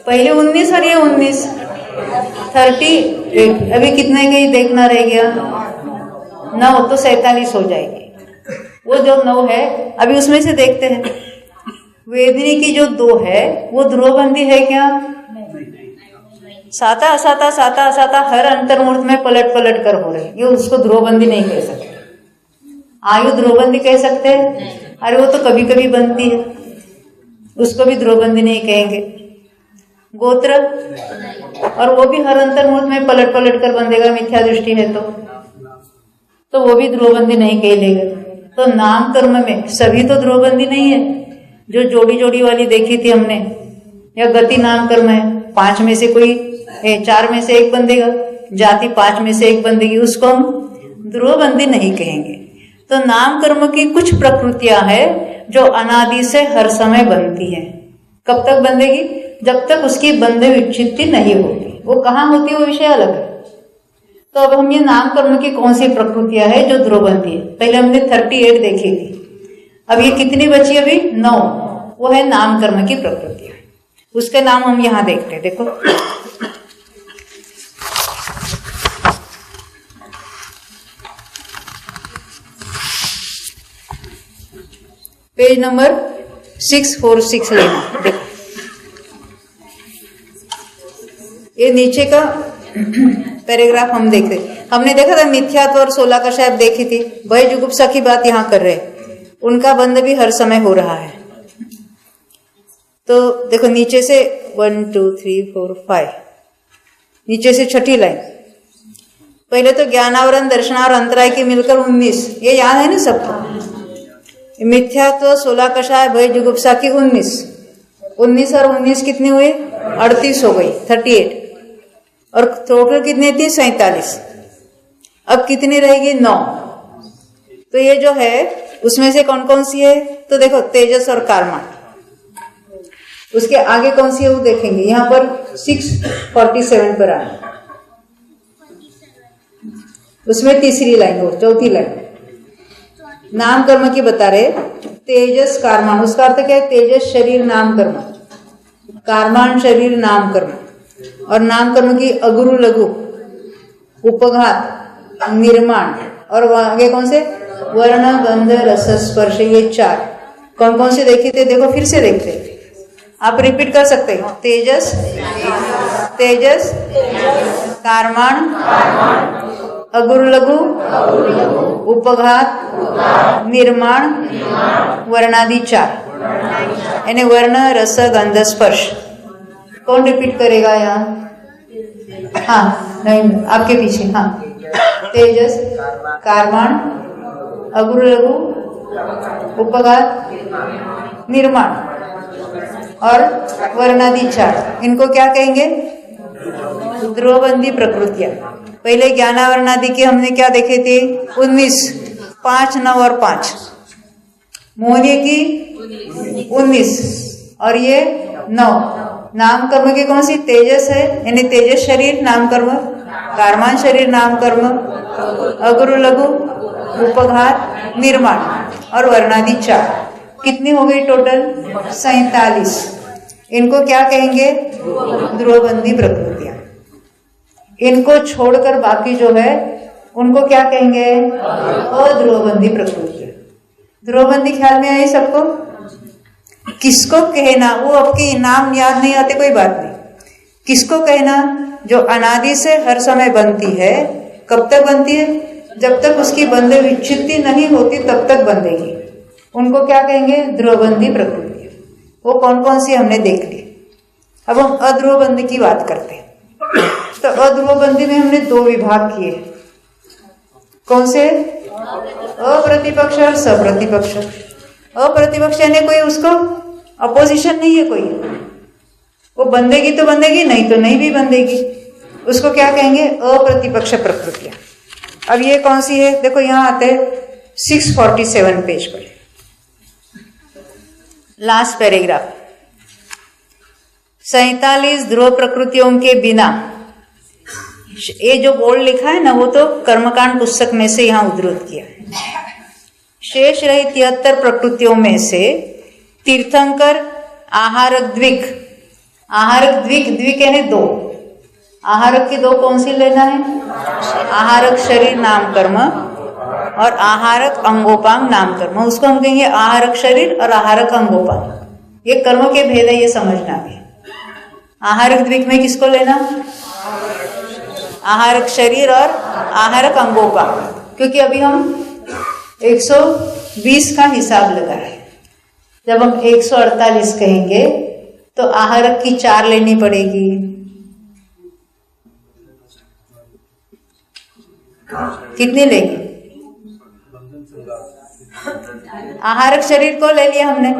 A: पहले 19 और ये 19, 38। अभी कितने गई देखना रह गया? 9, तो 47 हो जाएगी। वो जो 9 है अभी उसमें से देखते हैं। वेदिनी की जो 2 है वो ध्रुवबंदी है क्या? साता असाता, साता असाता हर अंतर्मूर्त में पलट पलट कर हो रहे, ये उसको ध्रुवबंदी नहीं कह सकते। आयु ध्रुवबंदी कह सकते हैं? अरे वो तो कभी कभी बनती है, उसको भी ध्रुवबंदी नहीं कहेंगे। गोत्र, और वो भी हर अंतर्मूर्त में पलट पलट कर बंधेगा, मिथ्या दृष्टि है तो वो भी ध्रुवबंदी नहीं कह लेगा। तो नाम कर्म में सभी तो ध्रुवबंदी नहीं है। जो जोड़ी जोड़ी वाली देखी थी हमने, या गति नाम कर्म है, 5 में से कोई 4 में से 1 बंधेगा, जाति 5 में से 1 बंधेगी, उसको हम ध्रुवबंदी नहीं कहेंगे। तो नाम कर्म की कुछ प्रकृतियां हैं जो अनादि से हर समय बनती है। कब तक बंधेगी? जब तक उसकी बंधे विच्छित्ति नहीं होती। वो कहाँ होती है वो विषय अलग है। तो अब हम ये नाम कर्म की कौन सी प्रकृतियां है जो ध्रुवबंदी है। पहले हमने 38 देखी थी। अब ये कितनी बची अभी? 9। वो है नाम कर्म की प्रकृतियां। उसके नाम हम यहां देखते हैं। देखो पेज नंबर 646 लेना। देखो ये नीचे का पैराग्राफ हम देखते, हमने देखा था मिथ्यात्व और 16 का शायद देखी थी। भय जुगुप्सा की बात यहाँ कर रहे, उनका बंध भी हर समय हो रहा है। तो देखो नीचे से 1 2 3 4 5, नीचे से छठी लाइन। पहले तो ज्ञानावरण, दर्शनावर, अंतराय की मिलकर 19, ये याद है ना सबको। मिथ्यात्व, 16 कषाय, भय जुगुप्सा की 19 और 19 कितनी हुई? 38 हो गई, 38। और टोटल कितनी थी? 47। अब कितनी रहेगी? 9। तो ये जो है उसमें से कौन कौन सी है? तो देखो तेजस और कार्मा। उसके आगे कौन सी है वो देखेंगे। यहाँ पर 647 पर आए, उसमें तीसरी लाइन हो, चौथी लाइन नाम कर्म की बता रहे। तेजस कार्मान, उसका अर्थ क्या है? तेजस शरीर नाम कर्म, कार्मान शरीर नाम कर्म। और नाम कर्म की अगुरु लघु, उपघात, निर्माण, और आगे कौन से? वर्ण, गंध, रस, स्पर्श। ये 4 कौन कौन से देखे थे? देखो फिर से देखते, आप रिपीट कर सकते हैं। तेजस, तेजस, कार्माण, अगुरु लघु, उपघात, निर्माण, वर्णादि 4, यानी वर्ण, रस, गंध, स्पर्श। कौन रिपीट करेगा यहाँ? हाँ नहीं, आपके पीछे। हाँ, तेजस, कार्माण, अगुरु लघु, उपघात, निर्माण और वर्णादि 4। इनको क्या कहेंगे? ध्रुवबंदी प्रकृतियां। पहले ज्ञानावरणादि के हमने क्या देखे थे? 19, 5, 9 और 5। मोहनीय की 19 और ये 9। नाम कर्म की कौन सी? तेजस है, यानी तेजस शरीर नाम कर्म, कार्मान शरीर नाम कर्म, अगुरु लघु, उपघात, निर्माण और वर्णादि 4। कितनी हो गई टोटल? 47। इनको क्या कहेंगे? ध्रुवबंदी प्रकृतियां। इनको छोड़कर बाकी जो है उनको क्या कहेंगे? अध्रुवबंदी प्रकृतियां। ध्रुवबंदी ख्याल में आई सबको? किसको कहना? वो आपके नाम याद नहीं आते, कोई बात नहीं। किसको कहना? जो अनादि से हर समय बनती है। कब तक बनती है? जब तक उसकी बंधे विच्छित्ति नहीं होती तब तक बंधेगी। उनको क्या कहेंगे? ध्रुवबंदी प्रकृति। वो कौन कौन सी हमने देख ली। अब हम अध्रुवबंदी की बात करते हैं। तो अध्रुवबंदी में हमने 2 विभाग किए। कौन से? अप्रतिपक्ष और सप्रतिपक्ष। अप्रतिपक्ष यानी कोई उसको अपोजिशन नहीं है, कोई वो बंधेगी तो बंधेगी, नहीं तो नहीं भी बंधेगी। उसको क्या कहेंगे? अप्रतिपक्ष प्रकृतियां। अब ये कौन सी है? देखो यहाँ आते 647 पेज पर, लास्ट पैराग्राफ। 47 ध्रुव प्रकृतियों के बिना, ये जो बोर्ड लिखा है ना, वो तो कर्मकांड पुस्तक में से यहाँ उद्धृत किया। शेष रही 73 प्रकृतियों में से तीर्थंकर, आहारक, द्विक। आहारक, द्विक, द्विक यानी 2। आहारक की 2 कौन सी लेना है? आहारक शरीर नाम कर्म और आहारक अंगोपांग नाम कर्म। उसको हम कहेंगे आहारक शरीर और आहारक अंगोपांग। ये कर्म के भेद है, ये समझना भी। आहारक द्विक में किसको लेना? आहारक शरीर और आहारक अंगोपांग। क्योंकि अभी हम 120 का हिसाब लगा है। जब हम 148 कहेंगे तो आहारक की 4 लेनी पड़ेगी। कितनी लेगी? आहारक शरीर को ले लिया हमने,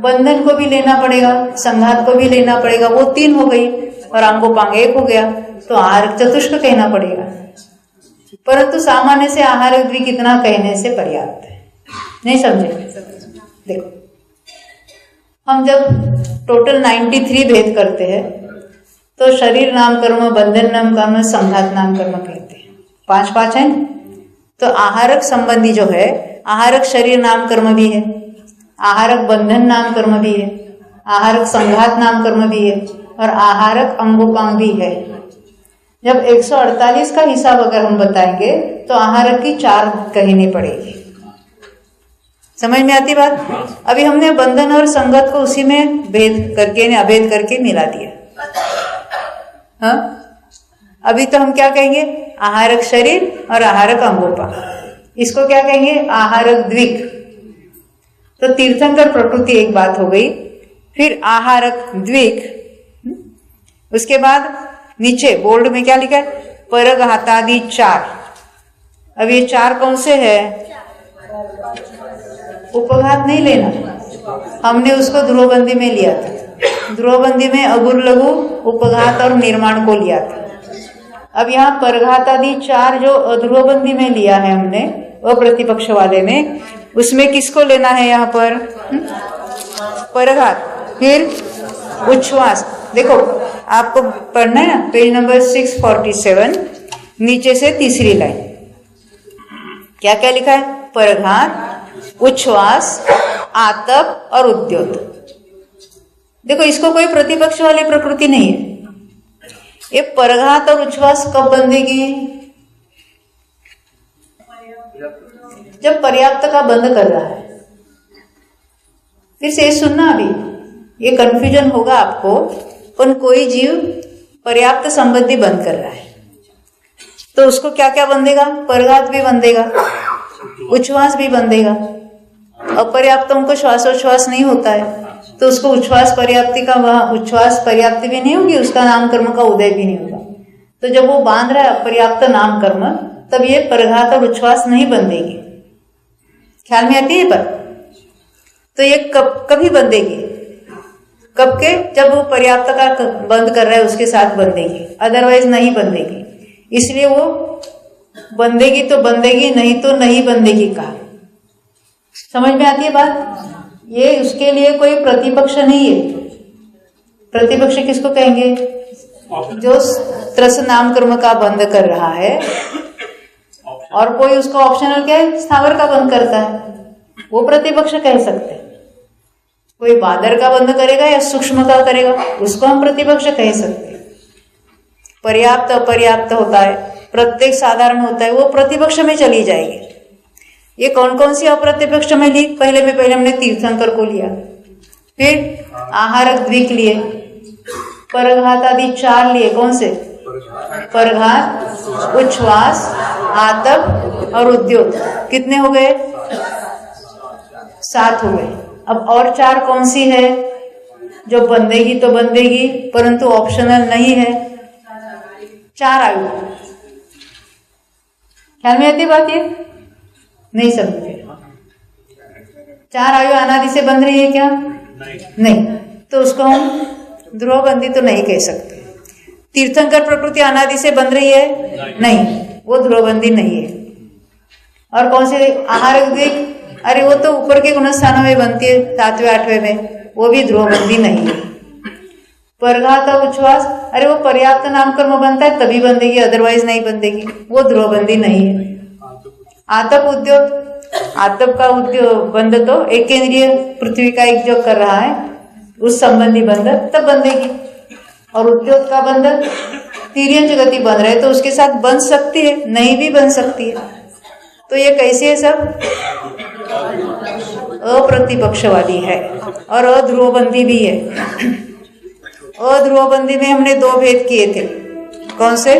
A: बंधन को भी लेना पड़ेगा, संघात को भी लेना पड़ेगा, वो 3 हो गई, और अंगोपांग 1 हो गया, तो आहारक चतुष्क कहना पड़ेगा। परंतु सामान्य से आहारक भी कितना कहने से पर्याप्त है। नहीं समझे? देखो हम जब टोटल 93 भेद करते हैं तो शरीर नाम कर्म, बंधन नाम कर्म, संघात नाम कर्म कहते हैं। 5 है। तो आहारक संबंधी जो है आहारक शरीर नाम कर्म भी है, आहारक बंधन नाम कर्म भी है, आहारक संघात नाम कर्म भी है और आहारक अंगोपांग भी है। जब 148 का हिसाब अगर हम बताएंगे तो आहारक की 4 कहनी पड़ेगी। समझ में आती बात? अभी हमने बंधन और संगत को उसी में भेद करके अभेद करके मिला दिया। हाँ, अभी तो हम क्या कहेंगे? आहारक शरीर और आहारक अंगोपांग। इसको क्या कहेंगे? आहारक द्विक। तो तीर्थंकर प्रकृति एक बात हो गई, फिर आहारक द्विक, उसके बाद नीचे बोल्ड में क्या लिखा है? परघातादि 4। अब ये 4 कौन से है? उपघात नहीं लेना, हमने उसको ध्रुवबंदी में लिया था। ध्रुवबंदी में अगुर लघु उपघात और निर्माण को लिया था। अब यहाँ परघातादि 4 जो ध्रुवबंदी में लिया है हमने, अप्रतिपक्ष वाले में, उसमें किसको लेना है? यहाँ पर परघात, फिर उच्छ्वास। देखो आपको पढ़ना है ना, पेज नंबर 647 नीचे से तीसरी लाइन, क्या क्या लिखा है? परघात, उच्छ्वास, आतप और उद्योत। देखो इसको कोई प्रतिपक्ष वाली प्रकृति नहीं है। ये परघात और उच्छ्वास कब बंधेगी? जब पर्याप्त का बंध कर रहा है। फिर से सुनना, अभी ये कंफ्यूजन होगा आपको, पर कोई जीव पर्याप्त संबंधी बंद कर रहा है तो उसको क्या क्या बंधेगा? परघात भी बंधेगा, उच्छ्वास भी बंधेगा। अपर्याप्तों को श्वासोच्छ्वास नहीं होता है तो उसको उच्छ्वास पर्याप्ति का, वह उच्छ्वास पर्याप्ति भी नहीं होगी, उसका नाम कर्म का उदय भी नहीं होगा। तो जब वो बांध रहा है अपर्याप्त नाम कर्म, तब ये परघात और उच्छ्वास नहीं बंधेगी। ख्याल में आती है? पर तो ये कभी बंधेगी? कब के? जब वो पर्याप्त का बंद कर रहा है उसके साथ बंधेगी, अदरवाइज नहीं बंधेगी। इसलिए वो बंधेगी तो बंधेगी, नहीं तो नहीं बंधेगी कहा। समझ में आती है बात? ये उसके लिए कोई प्रतिपक्ष नहीं है। प्रतिपक्ष किसको कहेंगे? जो त्रस नाम कर्म का बंद कर रहा है और कोई उसको ऑप्शनल क्या है? स्थावर का बंद करता है, वो प्रतिपक्ष कह सकते हैं। कोई बादर का बंद करेगा या सूक्ष्म का करेगा, उसको हम प्रतिपक्ष कह सकते हैं। पर्याप्त अपर्याप्त होता है, प्रत्येक साधारण होता है, वो प्रतिपक्ष में चली जाएगी। ये कौन कौन सी अप्रतिपक्ष में ली? पहले हमने तीर्थंकर को लिया, फिर आहारक द्विक लिए, परघात आदि 4 लिए। कौन से? परघात, उच्छ्वास, आतप और उद्योग। कितने हो गए? 7 हो गए। अब और 4 कौन सी है जो बंधेगी तो बंधेगी परंतु ऑप्शनल नहीं है? 4 आयु। ख्याल में आती बात? ये नहीं समझे? 4 आयु अनादि से बंध रही है क्या? नहीं। तो उसको हम ध्रुवबंदी तो नहीं कह सकते। तीर्थंकर प्रकृति अनादि से बंध रही है? नहीं, वो ध्रुवबंदी नहीं है। और कौन से? आहारक द्विक। अरे वो तो ऊपर के गुणस्थानों में बनती है, 7वें 8वें में, वो भी ध्रुवबंदी नहीं है। परघात और उच्छ्वास, अरे वो पर्याप्त नाम कर्म बनता है तभी बंधेगी, अदरवाइज नहीं बंधेगी, वो ध्रुवबंदी नहीं है। आतप उद्योग, आतप का उद्योग बंध तो एक केंद्रीय पृथ्वी का एक जो कर रहा है उस संबंधी बंध तब बंधेगी। और उद्योग का बंध तिर्यंच गति बन रहे तो उसके साथ बन सकती है, नहीं भी बन सकती है। तो ये कैसे है? सब अप्रतिपक्षवादी है और अध्रुवबंदी भी है। अध्रुवबंदी में हमने 2 भेद किए थे। कौन से?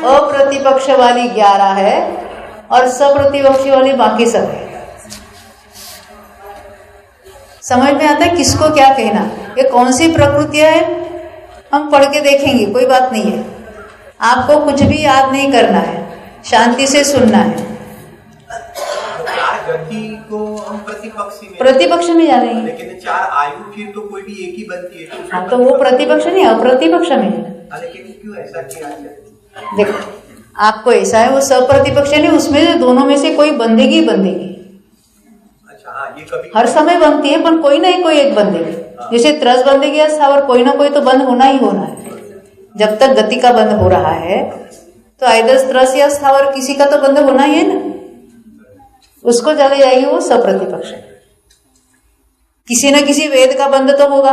A: अप्रतिपक्ष वाली 11 है और सप्रतिपक्षी वाली बाकी सब है। समझ में आता है किसको क्या कहना? ये कौन सी प्रकृतियां है हम पढ़ के देखेंगे, कोई बात नहीं है। आपको कुछ भी याद नहीं करना है, शांति से सुनना है।
C: गति को हम
A: प्रतिपक्ष में जानेंगे,
C: लेकिन 4 आयु फिर तो कोई भी एक ही बनती है।
A: हाँ, तो वो प्रतिपक्ष नहीं, अप्रतिपक्ष में है।
C: लेकिन क्यों ऐसा किया?
A: देखो आपको ऐसा है, वो सप्रतिपक्ष नहीं, उसमें दोनों में से कोई बंधेगी बंधेगी।
C: अच्छा हाँ, ये कभी
A: हर समय बनती है पर कोई नहीं कोई एक बंधेगी। जैसे त्रस बंधेगी या स्थावर, कोई ना कोई तो बंद होना ही होना है। जब तक गति का बंद हो रहा है तो आइदर त्रस या स्थावर किसी का तो बंद होना ही है ना। उसको चली जाएगी वो सप्रतिपक्ष। किसी न किसी वेद का बंध तो होगा,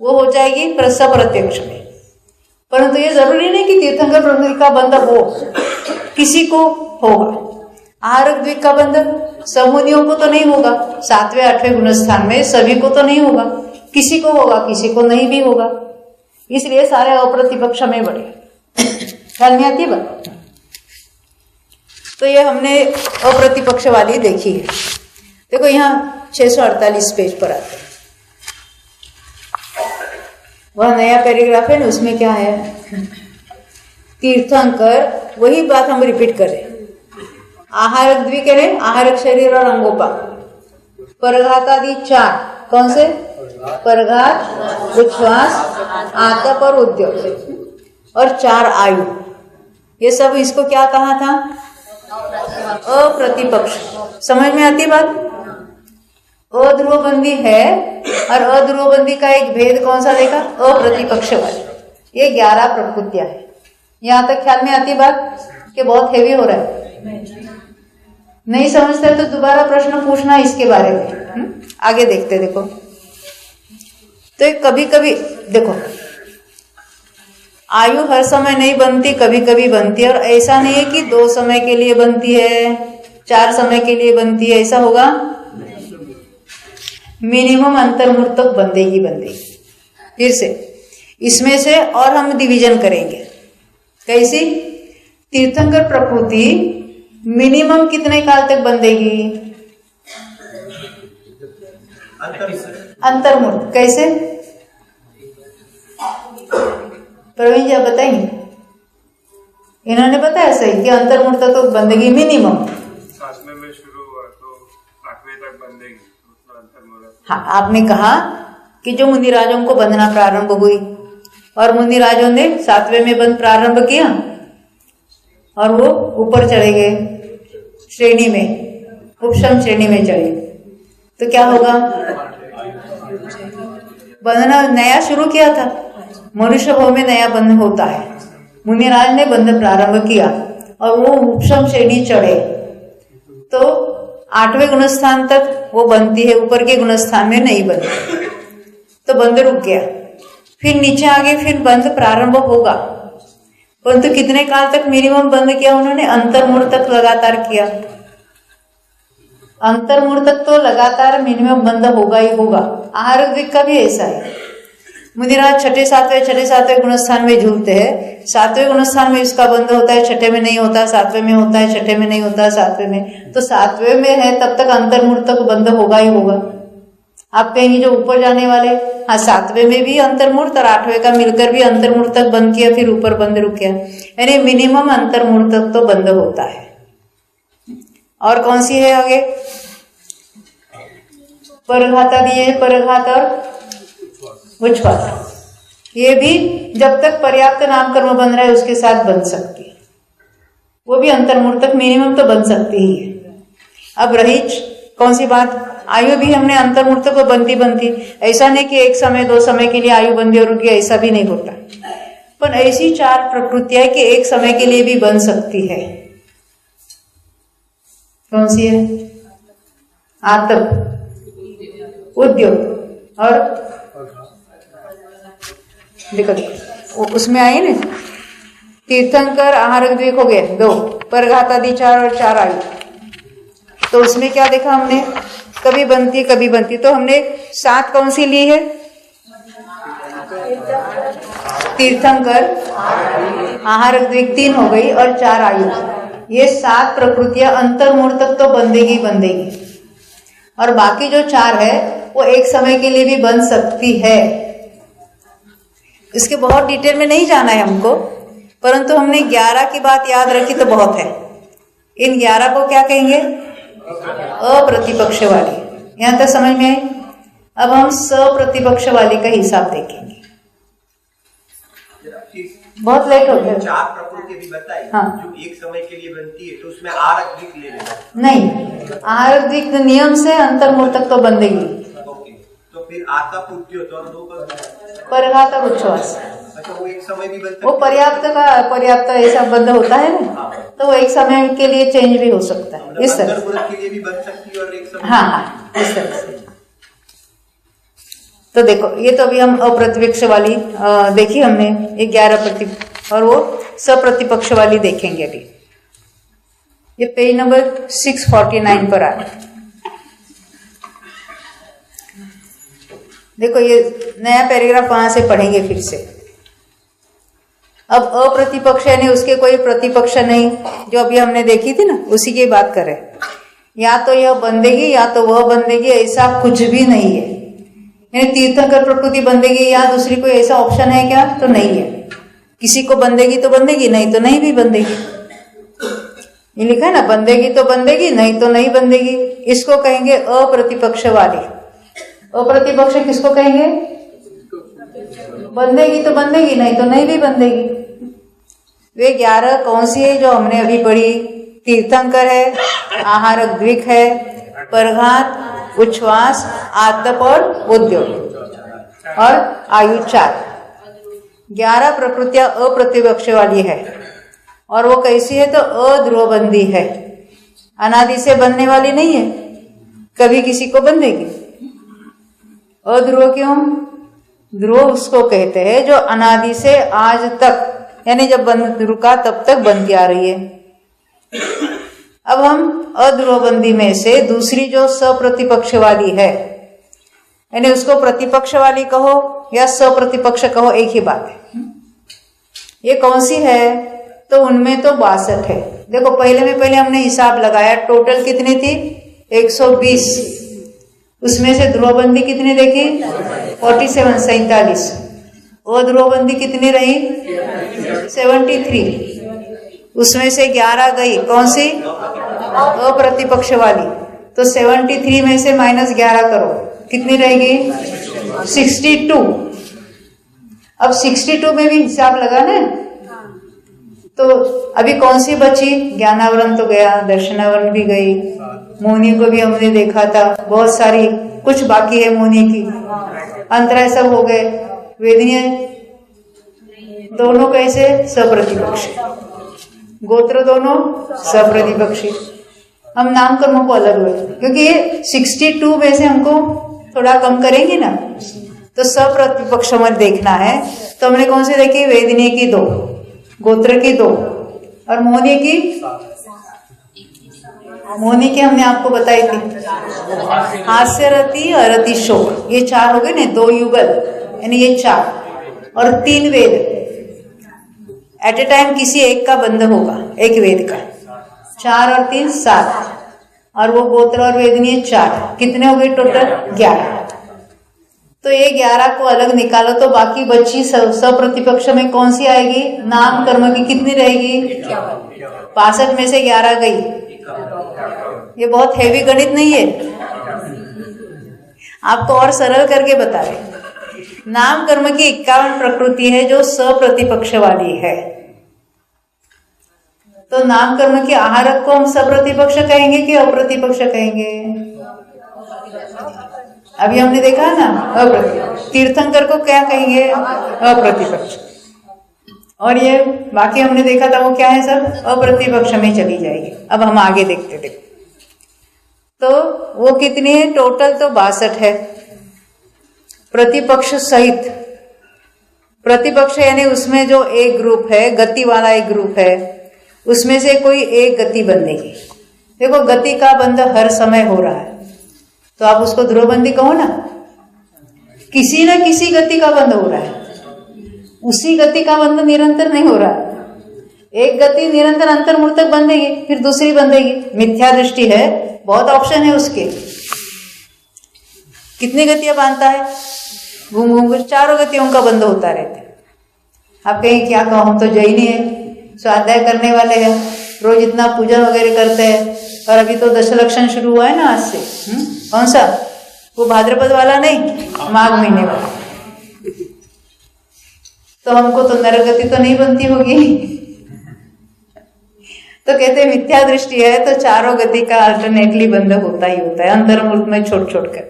A: वो हो जाएगी सप्रत्यक्ष में। परंतु ये जरूरी नहीं कि तीर्थंकर प्रकृति का बंध हो, किसी को होगा। आहारक द्विक का बंध समुनियों को तो नहीं होगा, 7वें 8वें गुणस्थान में सभी को तो नहीं होगा, किसी को होगा, किसी को नहीं भी होगा। इसलिए सारे अप्रतिपक्ष में बढ़े। ख्याल में आती है बात? तो ये हमने अप्रतिपक्ष वाली देखी है। देखो यहाँ 648 पेज पर आते हैं, वह नया पैराग्राफ है ना, उसमें क्या है, तीर्थंकर, वही बात हम रिपीट करें। आहारक द्विक है, आहारक शरीर और अंगोपा, परघात आदि 4, कौन से? परघात, उच्छ्वास, आतप और उद्योग, और 4 आयु। ये सब इसको क्या कहा था? अप्रतिपक्ष। समझ में आती बात? अध्रुवबंदी है, और अध्रुवबंदी का एक भेद कौन सा देखा? अप्रतिपक्ष वाली। ये 11 प्रकृतियां है। यहाँ तक ख्याल में आती बात कि बहुत हेवी हो रहा है? नहीं समझते तो दोबारा प्रश्न पूछना इसके बारे में। आगे देखते देखो। तो कभी कभी देखो, आयु हर समय नहीं बनती, कभी कभी बनती है, और ऐसा नहीं है कि 2 समय के लिए बनती है, 4 समय के लिए बनती है, ऐसा होगा? मिनिमम अंतर्मुहूर्त तक बंधेगी। फिर से इसमें से और हम डिवीजन करेंगे। कैसी? तीर्थंकर प्रकृति मिनिमम कितने काल तक बंधेगी? अंतर्मुहूर्त। कैसे? प्रवीण जी आप बताएंगे। इन्होंने बताया सही कि अंतर्मुहूर्त तो बंदेगी मिनिमम।
D: 7वें में शुरू हुआ तो 8वें तक बंदेगी, उतना अंतर्मुहूर्त।
A: हाँ, आपने कहा कि जो मुनिराजों को बंधना प्रारंभ हुई, और मुनिराजों ने 7वें में बंध प्रारंभ किया, और वो ऊपर चले गए श्रेणी में, उपशम श्रेणी में चले, तो क्या होगा? बंधना नया शुरू किया था, मनुष्य भाव में नया बंध होता है। मुनिराज ने बंध प्रारंभ किया और वो उपशम श्रेणी चढ़े, तो 8वें गुणस्थान तक वो बनती है, ऊपर के गुणस्थान में नहीं बनती, तो बंध रुक गया। फिर नीचे आगे फिर बंध प्रारंभ होगा, परंतु कितने काल तक मिनिमम बंद किया उन्होंने? अंतर्मुहूर्त तक लगातार किया। अंतर्मुहूर्त तक तो लगातार मिनिमम बंद होगा ही होगा। आहारक द्विक का भी ऐसा है। मुनिराज 6ठे 7वें गुणस्थान में झूलते हैं, 7वें गुणस्थान में इसका बंद होता है, 6ठे में नहीं होता, 7वें में होता है, 6ठे में नहीं होता, 7वें में, तो 7वें में है तब तक अंतर्मुहूर्त तक बंद होगा ही होगा। आप कहेंगे जो ऊपर जाने वाले, हाँ 7वें में भी अंतर्मुहूर्त और 8वें का मिलकर भी अंतर्मुहूर्त तक बंद किया, फिर ऊपर बंद रुक गया, यानी मिनिमम अंतर्मुहूर्त तक तो बंद होता है। और कौन सी है आगे? परघाता दिए, परघात और उच्छ्वास। ये भी जब तक पर्याप्त नाम कर्म बन रहा है उसके साथ बन सकती है, वो भी अंतर्मुहूर्त तक मिनिमम तो बन सकती ही है। अब रही कौन सी बात? आयु भी हमने अंतर्मुहूर्त को बनती, ऐसा नहीं कि 1 समय 2 समय के लिए आयु बंदी और रुकी, ऐसा भी नहीं होता। पर ऐसी 4 प्रकृतियां कि 1 समय के लिए भी बन सकती है। कौन सी है? आतप, उद्योग और देखो उसमें आई ना, तीर्थंकर आहारक द्विक हो गए 2, परघात आदि 4 और 4 आयु। तो उसमें क्या देखा हमने? कभी बनती कभी बनती, तो हमने 7 कौन सी ली है? तीर्थंकर, आहारक द्विक 3 हो गई और 4 आयु। ये 7 प्रकृतियां अंतर्मुहूर्त तक तो बंदेगी, और बाकी जो 4 है वो 1 समय के लिए भी बन सकती है। इसके बहुत डिटेल में नहीं जाना है हमको, परंतु हमने 11 की बात याद रखी तो बहुत है। इन 11 को क्या कहेंगे? अप्रतिपक्ष वाली। यहां तक समझ में आई? अब हम सप्रतिपक्ष वाली का हिसाब देखेंगे। बहुत लेट हो गया।
C: 4 प्रकृति भी बताई,
A: हाँ।
C: जो 1 समय के लिए बनती है, तो उसमें आहारक द्विक ले लेना।
A: नहीं, आहारक द्विक नियम से अंतर्मुहूर्त तक तो बंदेगी।
C: ओके, तो फिर आता पुट्टी होता और 2 बंद।
A: परघात और उच्छ्वास,
C: अच्छा, वो एक समय भी बनता
A: वो पर्याप्त ऐसा बंद होता है ना, तो वो एक समय के लिए चेंज भी हो सकता है इस तरह से।
C: के लिए भी बन सकती है और एक समय।
A: हाँ, इस तरह से। तो देखो, ये तो अभी हम अप्रतिपक्ष वाली देखी हमने, 11 और वो सप्रतिपक्ष वाली देखेंगे अभी। ये पेज नंबर 649 पर आ रहा है। देखो, ये नया पैराग्राफ वहां से पढ़ेंगे फिर से। अब अप्रतिपक्ष यानी उसके कोई प्रतिपक्ष नहीं, जो अभी हमने देखी थी ना, उसी की बात करें। या तो यह बंदेगी या तो वह बंदेगी, ऐसा कुछ भी नहीं है। यानी तीर्थंकर प्रकृति बंदेगी या दूसरी कोई ऐसा ऑप्शन है क्या? तो नहीं है। किसी को बंदेगी तो बंदेगी, नहीं तो नहीं भी बंदेगी। ये लिखा है ना, बंदेगी तो बंदेगी, नहीं तो नहीं बंदेगी। इसको कहेंगे अप्रतिपक्ष वाली। अप्रतिपक्ष किसको कहेंगे? बंदेगी तो बंदेगी, नहीं तो नहीं भी बंदेगी। वे 11 कौन सी है जो हमने अभी पढ़ी? तीर्थंकर है, आहारक द्विक है, परघात, उच्छ्वास, आतप और उद्योग और आयु 4। 11 प्रकृतियां अप्रतिपक्ष वाली है। और वो कैसी है? तो अध्रुवबंदी है, अनादि से बनने वाली नहीं है, कभी किसी को बंधेगी। अध्रुव क्यों? ध्रुव उसको कहते हैं जो अनादि से आज तक, यानी जब बंद रुका तब तक बनती आ रही है। अब हम अध्रुवबंदी में से दूसरी जो सप्रतिपक्ष वाली है, यानी उसको प्रतिपक्ष वाली कहो या सप्रतिपक्ष कहो, एक ही बात है। ये कौन सी है? तो उनमें तो 62 है। देखो, पहले हमने हिसाब लगाया, टोटल कितनी थी? 120। उसमें से ध्रुवबंदी कितनी देखी? 47, 47। और ध्रुवबंदी कितनी रही? 73। उसमें से 11 गई, कौन सी? अप्रतिपक्ष वाली। तो 73 में से -11 करो, कितनी रहेगी? 62। अब 62 में भी हिसाब लगाना है। तो अभी कौन सी बची? ज्ञानावरण तो गया, दर्शनावरण भी गई, मोहनी को भी हमने देखा था, बहुत सारी, कुछ बाकी है मोहनी की, अंतराय सब हो गए। वेदनीय दोनों कैसे? सप्रतिपक्षी। गोत्र दोनों सप्रतिपक्षी। हम नाम कर्मों को अलग हुए, क्योंकि ये 62 में से हमको थोड़ा कम करेंगे ना, तो सप्रतिपक्ष में देखना है। तो हमने कौन से देखी? वेदनीय की 2, गोत्र की 2 और मोहनी की। मोहनी की हमने आपको बताई थी, हास्य रति, अरति शोक, ये 4 हो गए ना, 2 युगल, यानी ये 4 और 3 वेद। एट ए टाइम किसी एक का बंध होगा, एक वेद का। 4 और 3 7, और वो गोत्र और वेदनीय 4, कितने हो गए टोटल? 11। तो ये 11 को अलग निकालो तो बाकी बच्ची सप्रतिपक्ष में कौन सी आएगी? नाम कर्म की कितनी रहेगी? 65 में से 11 गई। ये बहुत हैवी गणित नहीं है, आपको और सरल करके बता रहे। नाम कर्म की 51 प्रकृति है जो सप्रतिपक्ष वाली है। तो नाम कर्म के आहारक को हम सप्रतिपक्ष कहेंगे कि अप्रतिपक्ष कहेंगे? अभी हमने देखा ना, अप्रतिपक्ष। तीर्थंकर को क्या कहेंगे? अप्रतिपक्ष। और ये बाकी हमने देखा था, वो क्या है? सब अप्रतिपक्ष में चली जाएगी। अब हम आगे देखते देखते, तो वो कितनी है? टोटल तो 62 है, प्रतिपक्ष सहित। प्रतिपक्ष यानी उसमें जो एक ग्रुप है, गति वाला एक ग्रुप है, उसमें से कोई एक गति बंधेगी। देखो, गति का बंध हर समय हो रहा है, तो आप उसको ध्रुवबंदी कहो ना। किसी न किसी गति का बंध हो रहा है, उसी गति का बंध निरंतर नहीं हो रहा है। एक गति निरंतर अंतर्मुख तक बंधेगी, फिर दूसरी बंधेगी। मिथ्या दृष्टि है, बहुत ऑप्शन है उसके। कितनी गतियां बांधता है? घूम घूम कर 4 गतियों का बंध होता रहता है। आप कहें क्या कहो, हम तो जैनी है, स्वाध्याय करने वाले हैं, रोज इतना पूजा वगैरह करते हैं, और अभी तो दशलक्षण शुरू हुआ है ना आज से। कौन सा? वो भाद्रपद वाला नहीं, माघ महीने वाला। तो हमको तो नरगति तो नहीं बनती होगी। तो कहते हैं मिथ्या दृष्टि है तो 4 गति का अल्टरनेटली बंध होता ही होता है, अंतर्मुख में छोड़ छोड़ कर।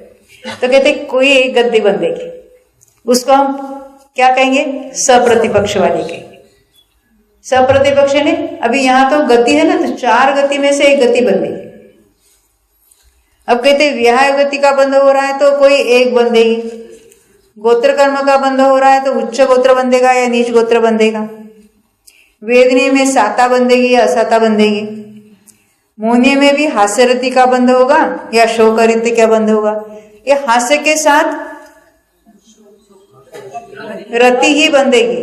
A: तो कहते कोई एक गति बंधेगी, उसको हम क्या कहेंगे? सप्रतिपक्ष वाली कहेंगे। सप्रतिपक्ष ने अभी यहां तो गति है ना, तो 4 गति में से एक गति बंधेगी। अब कहते विहाय गति का बंध हो रहा है तो कोई एक बंधेगी, गोत्र कर्म का बंध हो रहा है तो उच्च गोत्र बंधेगा या नीच गोत्र बंधेगा, वेदनी में साता बंधेगी या असाता बंधेगी, मोहनीय में भी हास्यरति का बंध होगा या शोकरिति का बंध होगा। ये हास्य के साथ रति ही बंधेगी,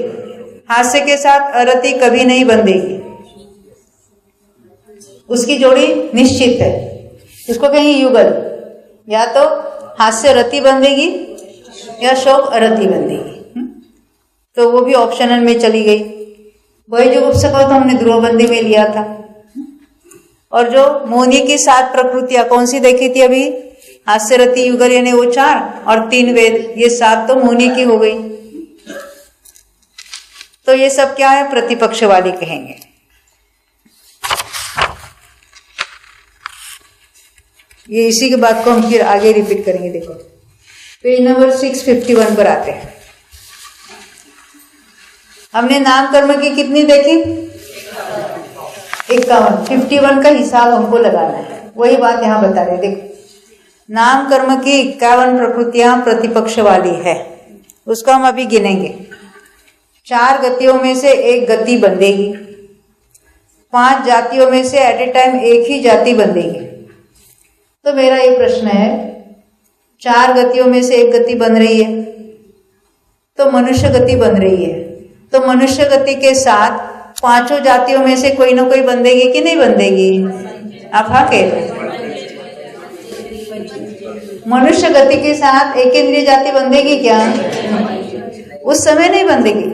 A: हास्य के साथ अरति कभी नहीं बंधेगी, उसकी जोड़ी निश्चित है। इसको कहेंगे युगल, या तो हास्य रति बंधेगी या शोक अरति बंधेगी। तो वो भी ऑप्शनल में चली गई। वही जो उपसक तो हमने ध्रुवबंदी में लिया था। और जो मोहनी की 7 प्रकृतियां कौन सी देखी थी अभी? हास्य रति युगल यानी वो 4 और 3 वेद, ये 7 तो मोहनी की हो गई। तो ये सब क्या है? प्रतिपक्ष वाली कहेंगे। ये इसी के बात को हम फिर आगे रिपीट करेंगे। देखो पेज नंबर 651 पर आते हैं। हमने नाम कर्म की कितनी देखी? 51। 51 का हिसाब हमको लगाना है, वही बात यहां बता रहे। देखो नाम कर्म की 51 प्रकृतियां प्रतिपक्ष वाली है, उसको हम अभी गिनेंगे। 4 गतियों में से एक गति बंधेगी, 5 जातियों में से एट ए टाइम एक ही जाति बंधेगी। तो मेरा ये प्रश्न है, 4 गतियों में से एक गति बन रही है तो मनुष्य गति बन रही है, तो मनुष्य गति के साथ 5 जातियों में से कोई ना कोई बंधेगी कि नहीं बंधेगी? आप हाँ कह रहे। मनुष्य गति के साथ एक इंद्रिय जाति बंधेगी क्या? उस समय नहीं बंधेगी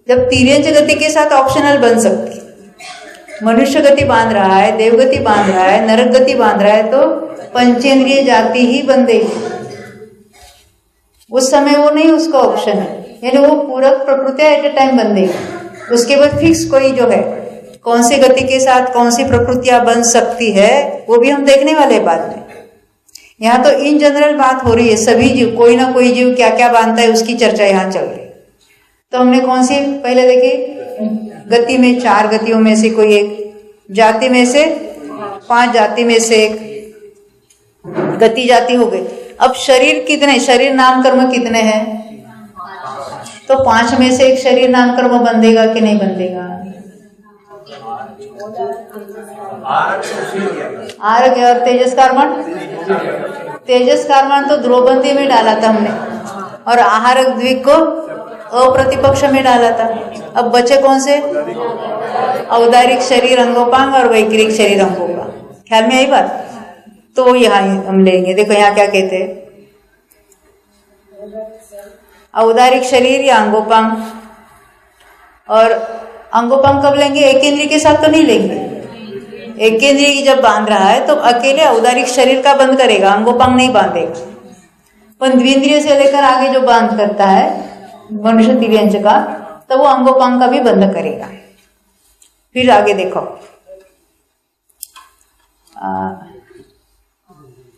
A: जब तिर्यंच गति के साथ ऑप्शनल बन सकती। मनुष्य गति बांध रहा है, देवगति बांध रहा है, नरक गति बांध रहा है, तो पंचेंद्रिय जाति ही बंधेगी। उस समय वो नहीं, उसका ऑप्शन है, यानी वो पूरक प्रकृतियां एट ए टाइम बंधेगी। उसके बाद फिक्स कोई जो है कौन सी गति के साथ कौन सी प्रकृतियां बन सकती है वो भी हम देखने वाले बाद में। यहाँ तो इन जनरल बात हो रही है, सभी जीव, कोई ना कोई जीव क्या क्या बांधता है उसकी चर्चा यहाँ चल रही। तो हमने कौन सी पहले देखी? गति में 4 गतियों में से कोई एक, जाति में से 5 जाति में से एक गति जाति हो गई। अब शरीर कितने, शरीर नाम कर्म कितने हैं? तो 5 में से एक शरीर नाम कर्म बंधेगा कि नहीं बंधेगा? आर्घ्य और तेजस कार्बन। तेजस कार्बन तो ध्रुवबंदी में डाला था हमने, और आहार द्विक को अप्रतिपक्ष में डाला था। अब बचे कौन से? औदारिक शरीर अंगोपांग और वैक्रिक शरीर अंगोपांग। ख्याल में आई बात? तो यहाँ हम लेंगे। देखो यहाँ क्या कहते हैं, औदारिक शरीर या अंगोपांग। और अंगोपांग कब लेंगे? एक इंद्रिय के साथ तो नहीं लेंगे। एक इंद्रिय की जब बांध रहा है तो अकेले औदारिक शरीर का बंद करेगा, अंगोपांग नहीं बांधेगा। पर द्विंद्रिय से लेकर आगे जो बांध करता है मनुष्य तिर्यंच का, तो वो अंगोपांग का भी बंद करेगा। फिर आगे देखो,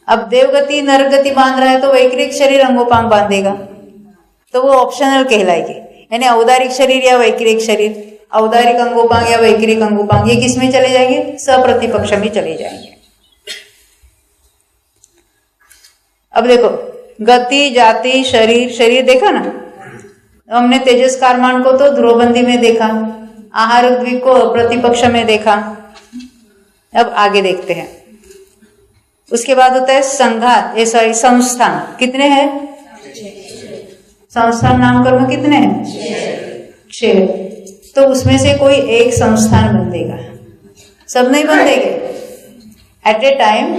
A: अब देवगति नरगति बांध रहा है तो वैक्रिक शरीर अंगोपांग बांधेगा, तो वो ऑप्शनल कहलाएगी। यानी औदारिक शरीर या वैक्रिक शरीर, औदारिक अंगोपांग या वैक्रिक अंगोपांग, ये किस में चले जाएंगे? सप्रतिपक्ष में चले जाएंगे। अब देखो गति, जाति, शरीर, शरीर देखा ना हमने। तेजस कार्मान को तो ध्रुवबंदी में देखा, आहार द्विक को प्रतिपक्ष में देखा। अब आगे देखते हैं। उसके बाद होता है संघात, सॉरी संस्थान। कितने हैं? संस्थान नाम कर्म कितने हैं? 6। तो उसमें से कोई एक संस्थान बंधेगा, सब नहीं बंधेंगे। एट ए टाइम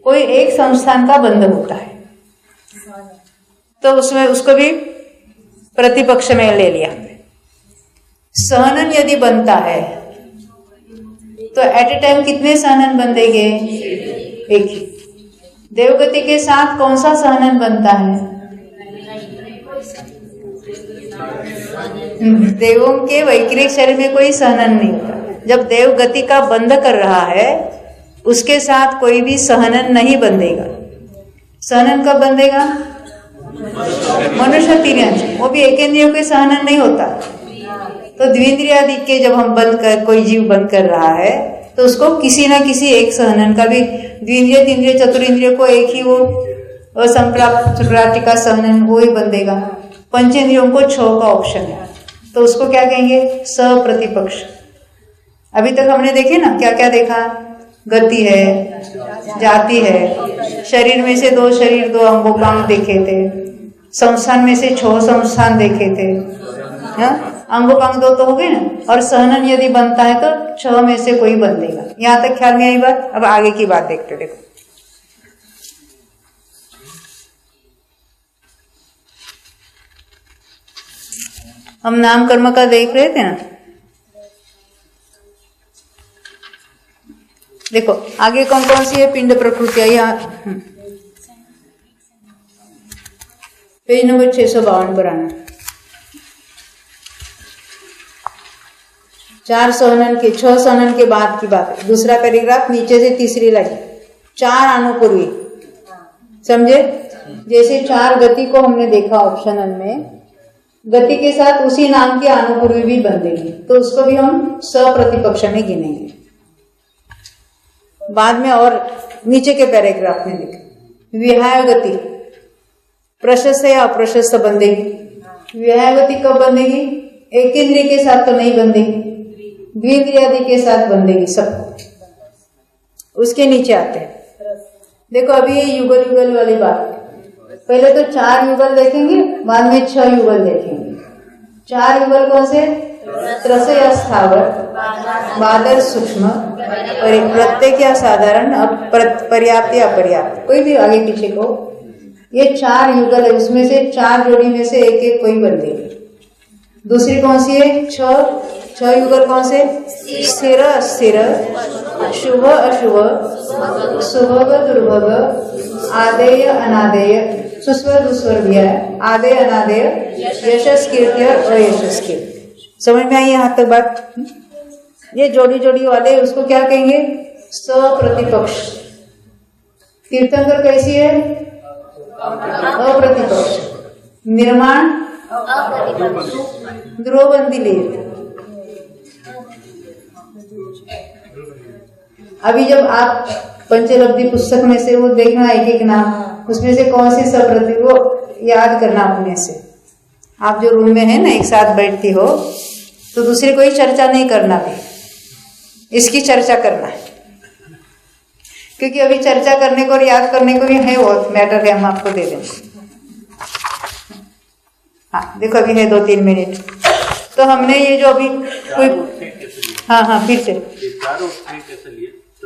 A: कोई एक संस्थान का बंध होता है, तो उसमें उसको भी प्रतिपक्ष में ले लिया। सहनन यदि बनता है तो एट ए टाइम कितने सहनन बंधेंगे? एक ही। देवगति के साथ कौन सा सहनन बनता है? देवों के वैक्रिक शरीर में कोई सहनन नहीं होता। जब देव गति का बंध कर रहा है उसके साथ कोई भी सहनन नहीं बंधेगा। सहनन कब बंधेगा? मनुष्य तिर्यंश, वो भी एक इंद्रियों के सहनन नहीं होता। तो द्विंद्रियादि के जब हम बंद कर, कोई जीव बंद कर रहा है तो उसको किसी ना किसी एक सहनन का भी, द्विंद्रिय तीन्द्रिय चतुरिंद्रिय को एक ही वो असंप्राप्ति का सहनन वो ही बंधेगा। पंचेंद्रियों को 6 का ऑप्शन है, तो उसको क्या कहेंगे? सप्रतिपक्ष। अभी तक हमने देखे ना, क्या क्या देखा? गति है, जाति है, शरीर में से 2 शरीर 2 अंगोपांग देखे थे, संस्थान में से 6 संस्थान देखे थे, अंगोपांग 2 तो हो गए ना, और सहनन यदि बनता है तो 6 में से कोई बंधेगा। यहाँ तक ख्याल में आई बात? अब आगे की बात देखते। देखो हम नाम कर्म का देख रहे थे ना, देखो आगे कौन कौन सी है पिंड प्रकृतियां। यहाँ पेज नंबर 652 पर आना। 4 सहनन के 6 सहनन के बाद की बात है। दूसरा पैराग्राफ नीचे से तीसरी लाइन, 4 अनुपूर्वी, समझे? जैसे 4 गति को हमने देखा ऑप्शनल में, गति के साथ उसी नाम के अनुपूर्वी भी बंधेंगे, तो उसको भी हम सप्रतिपक्ष में गिनेंगे। बाद में और नीचे के पैराग्राफ में देखें, विहाय गति प्रशस्त या अप्रशस्त बंधेगी। विहाय गति कब बंधेगी? एक इंद्रिय के साथ तो नहीं बंधेगी, द्विंद्रियादि के साथ बंधेगी सबको। उसके नीचे आते हैं, देखो अभी ये युगल युगल वाली बात है। पहले तो 4 युगल देखेंगे, बाद में 6 युगल देखेंगे। 4 युगल कौन से? त्रस या स्थावर, बादर सूक्ष्म, प्रत्येक या साधारण, पर्याप्त या अपर्याप्त, कोई भी आगे पीछे को। ये 4 युगल है, उसमें से 4 जोड़ी में से एक एक कोई बंधेगी। दूसरी कौन सी है? 6 युगल कौन से? स्थिर अस्थिर, शुभ अशुभ, सुभग दुर्भग, आदेय अनादेय, सुस्वर दुस्वर भी है, आदेय अनादेय, यशस कीर्ति और अयशस कीर्ति। समझ में आई यहाँ तक बात? ये जोड़ी जोड़ी वाले उसको क्या कहेंगे? सप्रतिपक्ष। तीर्थंकर कैसी है? अप्रतिपक्ष। निर्माण ध्रुवबंदी ले। अभी जब आप पंचलब्धि पुस्तक में से वो देखना एक एक नाम, उसमें से कौन सी सप्रति, वो याद करना अपने से। आप जो रूम में है ना, एक साथ बैठती हो तो दूसरी कोई चर्चा नहीं करना भी, इसकी चर्चा करना है, क्योंकि अभी चर्चा करने को और याद करने को भी है, बहुत मैटर है, हम आपको दे देंगे। हाँ देखो अभी है 2-3 मिनट। तो हमने ये जो अभी कोई, हाँ फिर से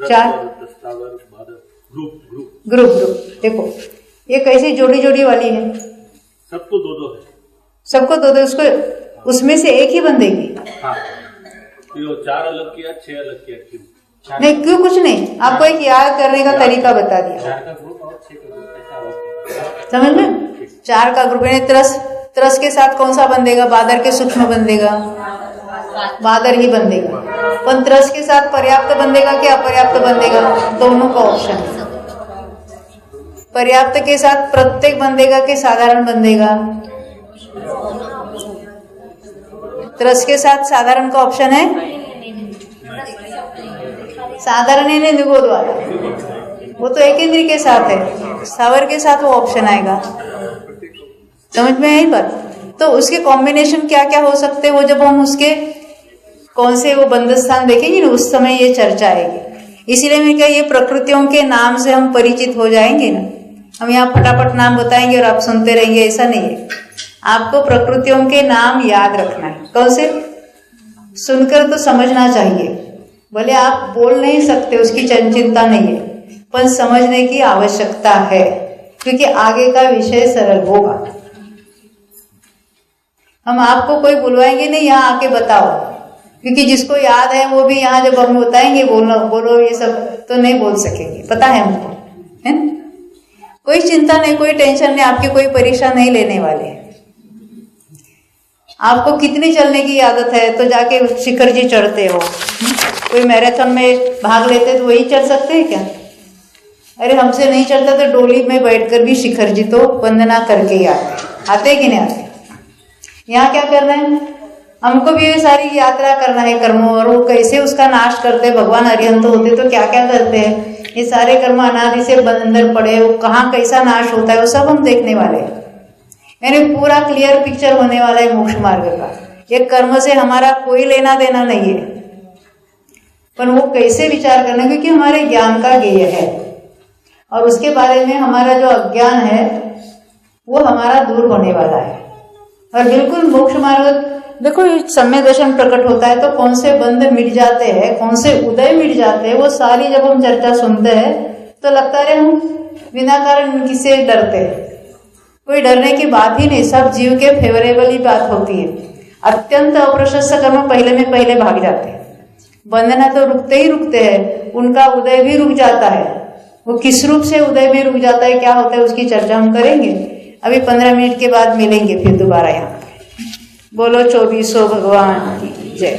A: 4 ग्रुप। देखो ये कैसी जोड़ी जोड़ी वाली है,
E: सबको 2-2 है,
A: सबको 2-2, उसको उसमें से एक ही बंधेगी।
E: हाँ, तो 4 अलग किया, 6 अलग किया, क्यों?
A: नहीं क्यों, कुछ नहीं, आपको एक याद करने का तरीका बता दिया।
E: 4 का ग्रुप और 6 का ग्रुप,
A: समझ में? 4 का ग्रुप है। त्रस के साथ कौन सा बंधेगा? बादर के सूक्ष्म बंधेगा, बादर ही बंधेगा। पर त्रस के साथ पर्याप्त बंधेगा कि अपर्याप्त बंधेगा? दोनों का ऑप्शन है। पर्याप्त के साथ प्रत्येक बंधेगा कि साधारण बंधेगा? त्रस के साथ साधारण का ऑप्शन है, साधारण है निगोद वाला, वो तो एक इंद्रिय के साथ है, स्थावर के साथ वो ऑप्शन आएगा। समझ में आई बात? तो उसके कॉम्बिनेशन क्या क्या हो सकते हैं, वो जब हम उसके कौन से वो बंध स्थान देखेंगे ना, उस समय ये चर्चा आएगी। इसीलिए मैं क्या, ये प्रकृतियों के नाम से हम परिचित हो जाएंगे ना, हम यहाँ फटाफट नाम बताएंगे और आप सुनते रहेंगे, ऐसा नहीं है। आपको प्रकृतियों के नाम याद रखना है। कौन से? सुनकर तो समझना चाहिए, भले आप बोल नहीं सकते, उसकी चिंता नहीं है, पर समझने की आवश्यकता है, क्योंकि आगे का विषय सरल होगा। हम आपको कोई बुलवाएंगे नहीं यहाँ आके बताओ, क्योंकि जिसको याद है वो भी यहाँ जब हम बताएंगे बोलो ये सब, तो नहीं बोल सकेंगे, पता है हमको, है ना? कोई चिंता नहीं, कोई टेंशन नहीं, आपकी कोई परीक्षा नहीं लेने वाले। आपको कितनी चलने की आदत है तो जाके शिखर जी चढ़ते हो। कोई मैराथन में भाग लेते तो वही चढ़ सकते हैं क्या? अरे हमसे नहीं चलता तो डोली में बैठकर भी शिखर जी तो वंदना करके ही आते कि नहीं आते? यहाँ क्या करना है? हमको भी ये सारी यात्रा करना है कर्मों, और वो कैसे उसका नाश करते, भगवान अरिहंत होते तो क्या क्या करते हैं, ये सारे कर्म अनादि से अंदर पड़े, वो कहाँ कैसा नाश होता है, वो सब हम देखने वाले हैं। यानी पूरा क्लियर पिक्चर होने वाला है मोक्ष मार्ग का। ये कर्म से हमारा कोई लेना देना नहीं है, पर वो कैसे विचार करना, क्योंकि हमारे ज्ञान का गेय है और उसके बारे में हमारा जो अज्ञान है वो हमारा दूर होने वाला है। और बिल्कुल मोक्ष मार्ग देखो, सम्यक दर्शन प्रकट होता है तो कौन से बंध मिट जाते हैं, कौन से उदय मिट जाते हैं, वो सारी जब हम चर्चा सुनते हैं तो लगता है हम बिना कारण किससे डरते हैं। कोई डरने की बात ही नहीं, सब जीव के फेवरेबल ही बात होती है। अत्यंत अप्रशस्त कर्म पहले में पहले भाग जाते हैं, बंधना तो रुकते ही रुकते हैं, उनका उदय भी रुक जाता है। वो किस रूप से उदय में रुक जाता है, क्या होता है, उसकी चर्चा हम करेंगे। अभी 15 मिनट के बाद मिलेंगे फिर दोबारा यहाँ। बोलो 2400 भगवान की जय।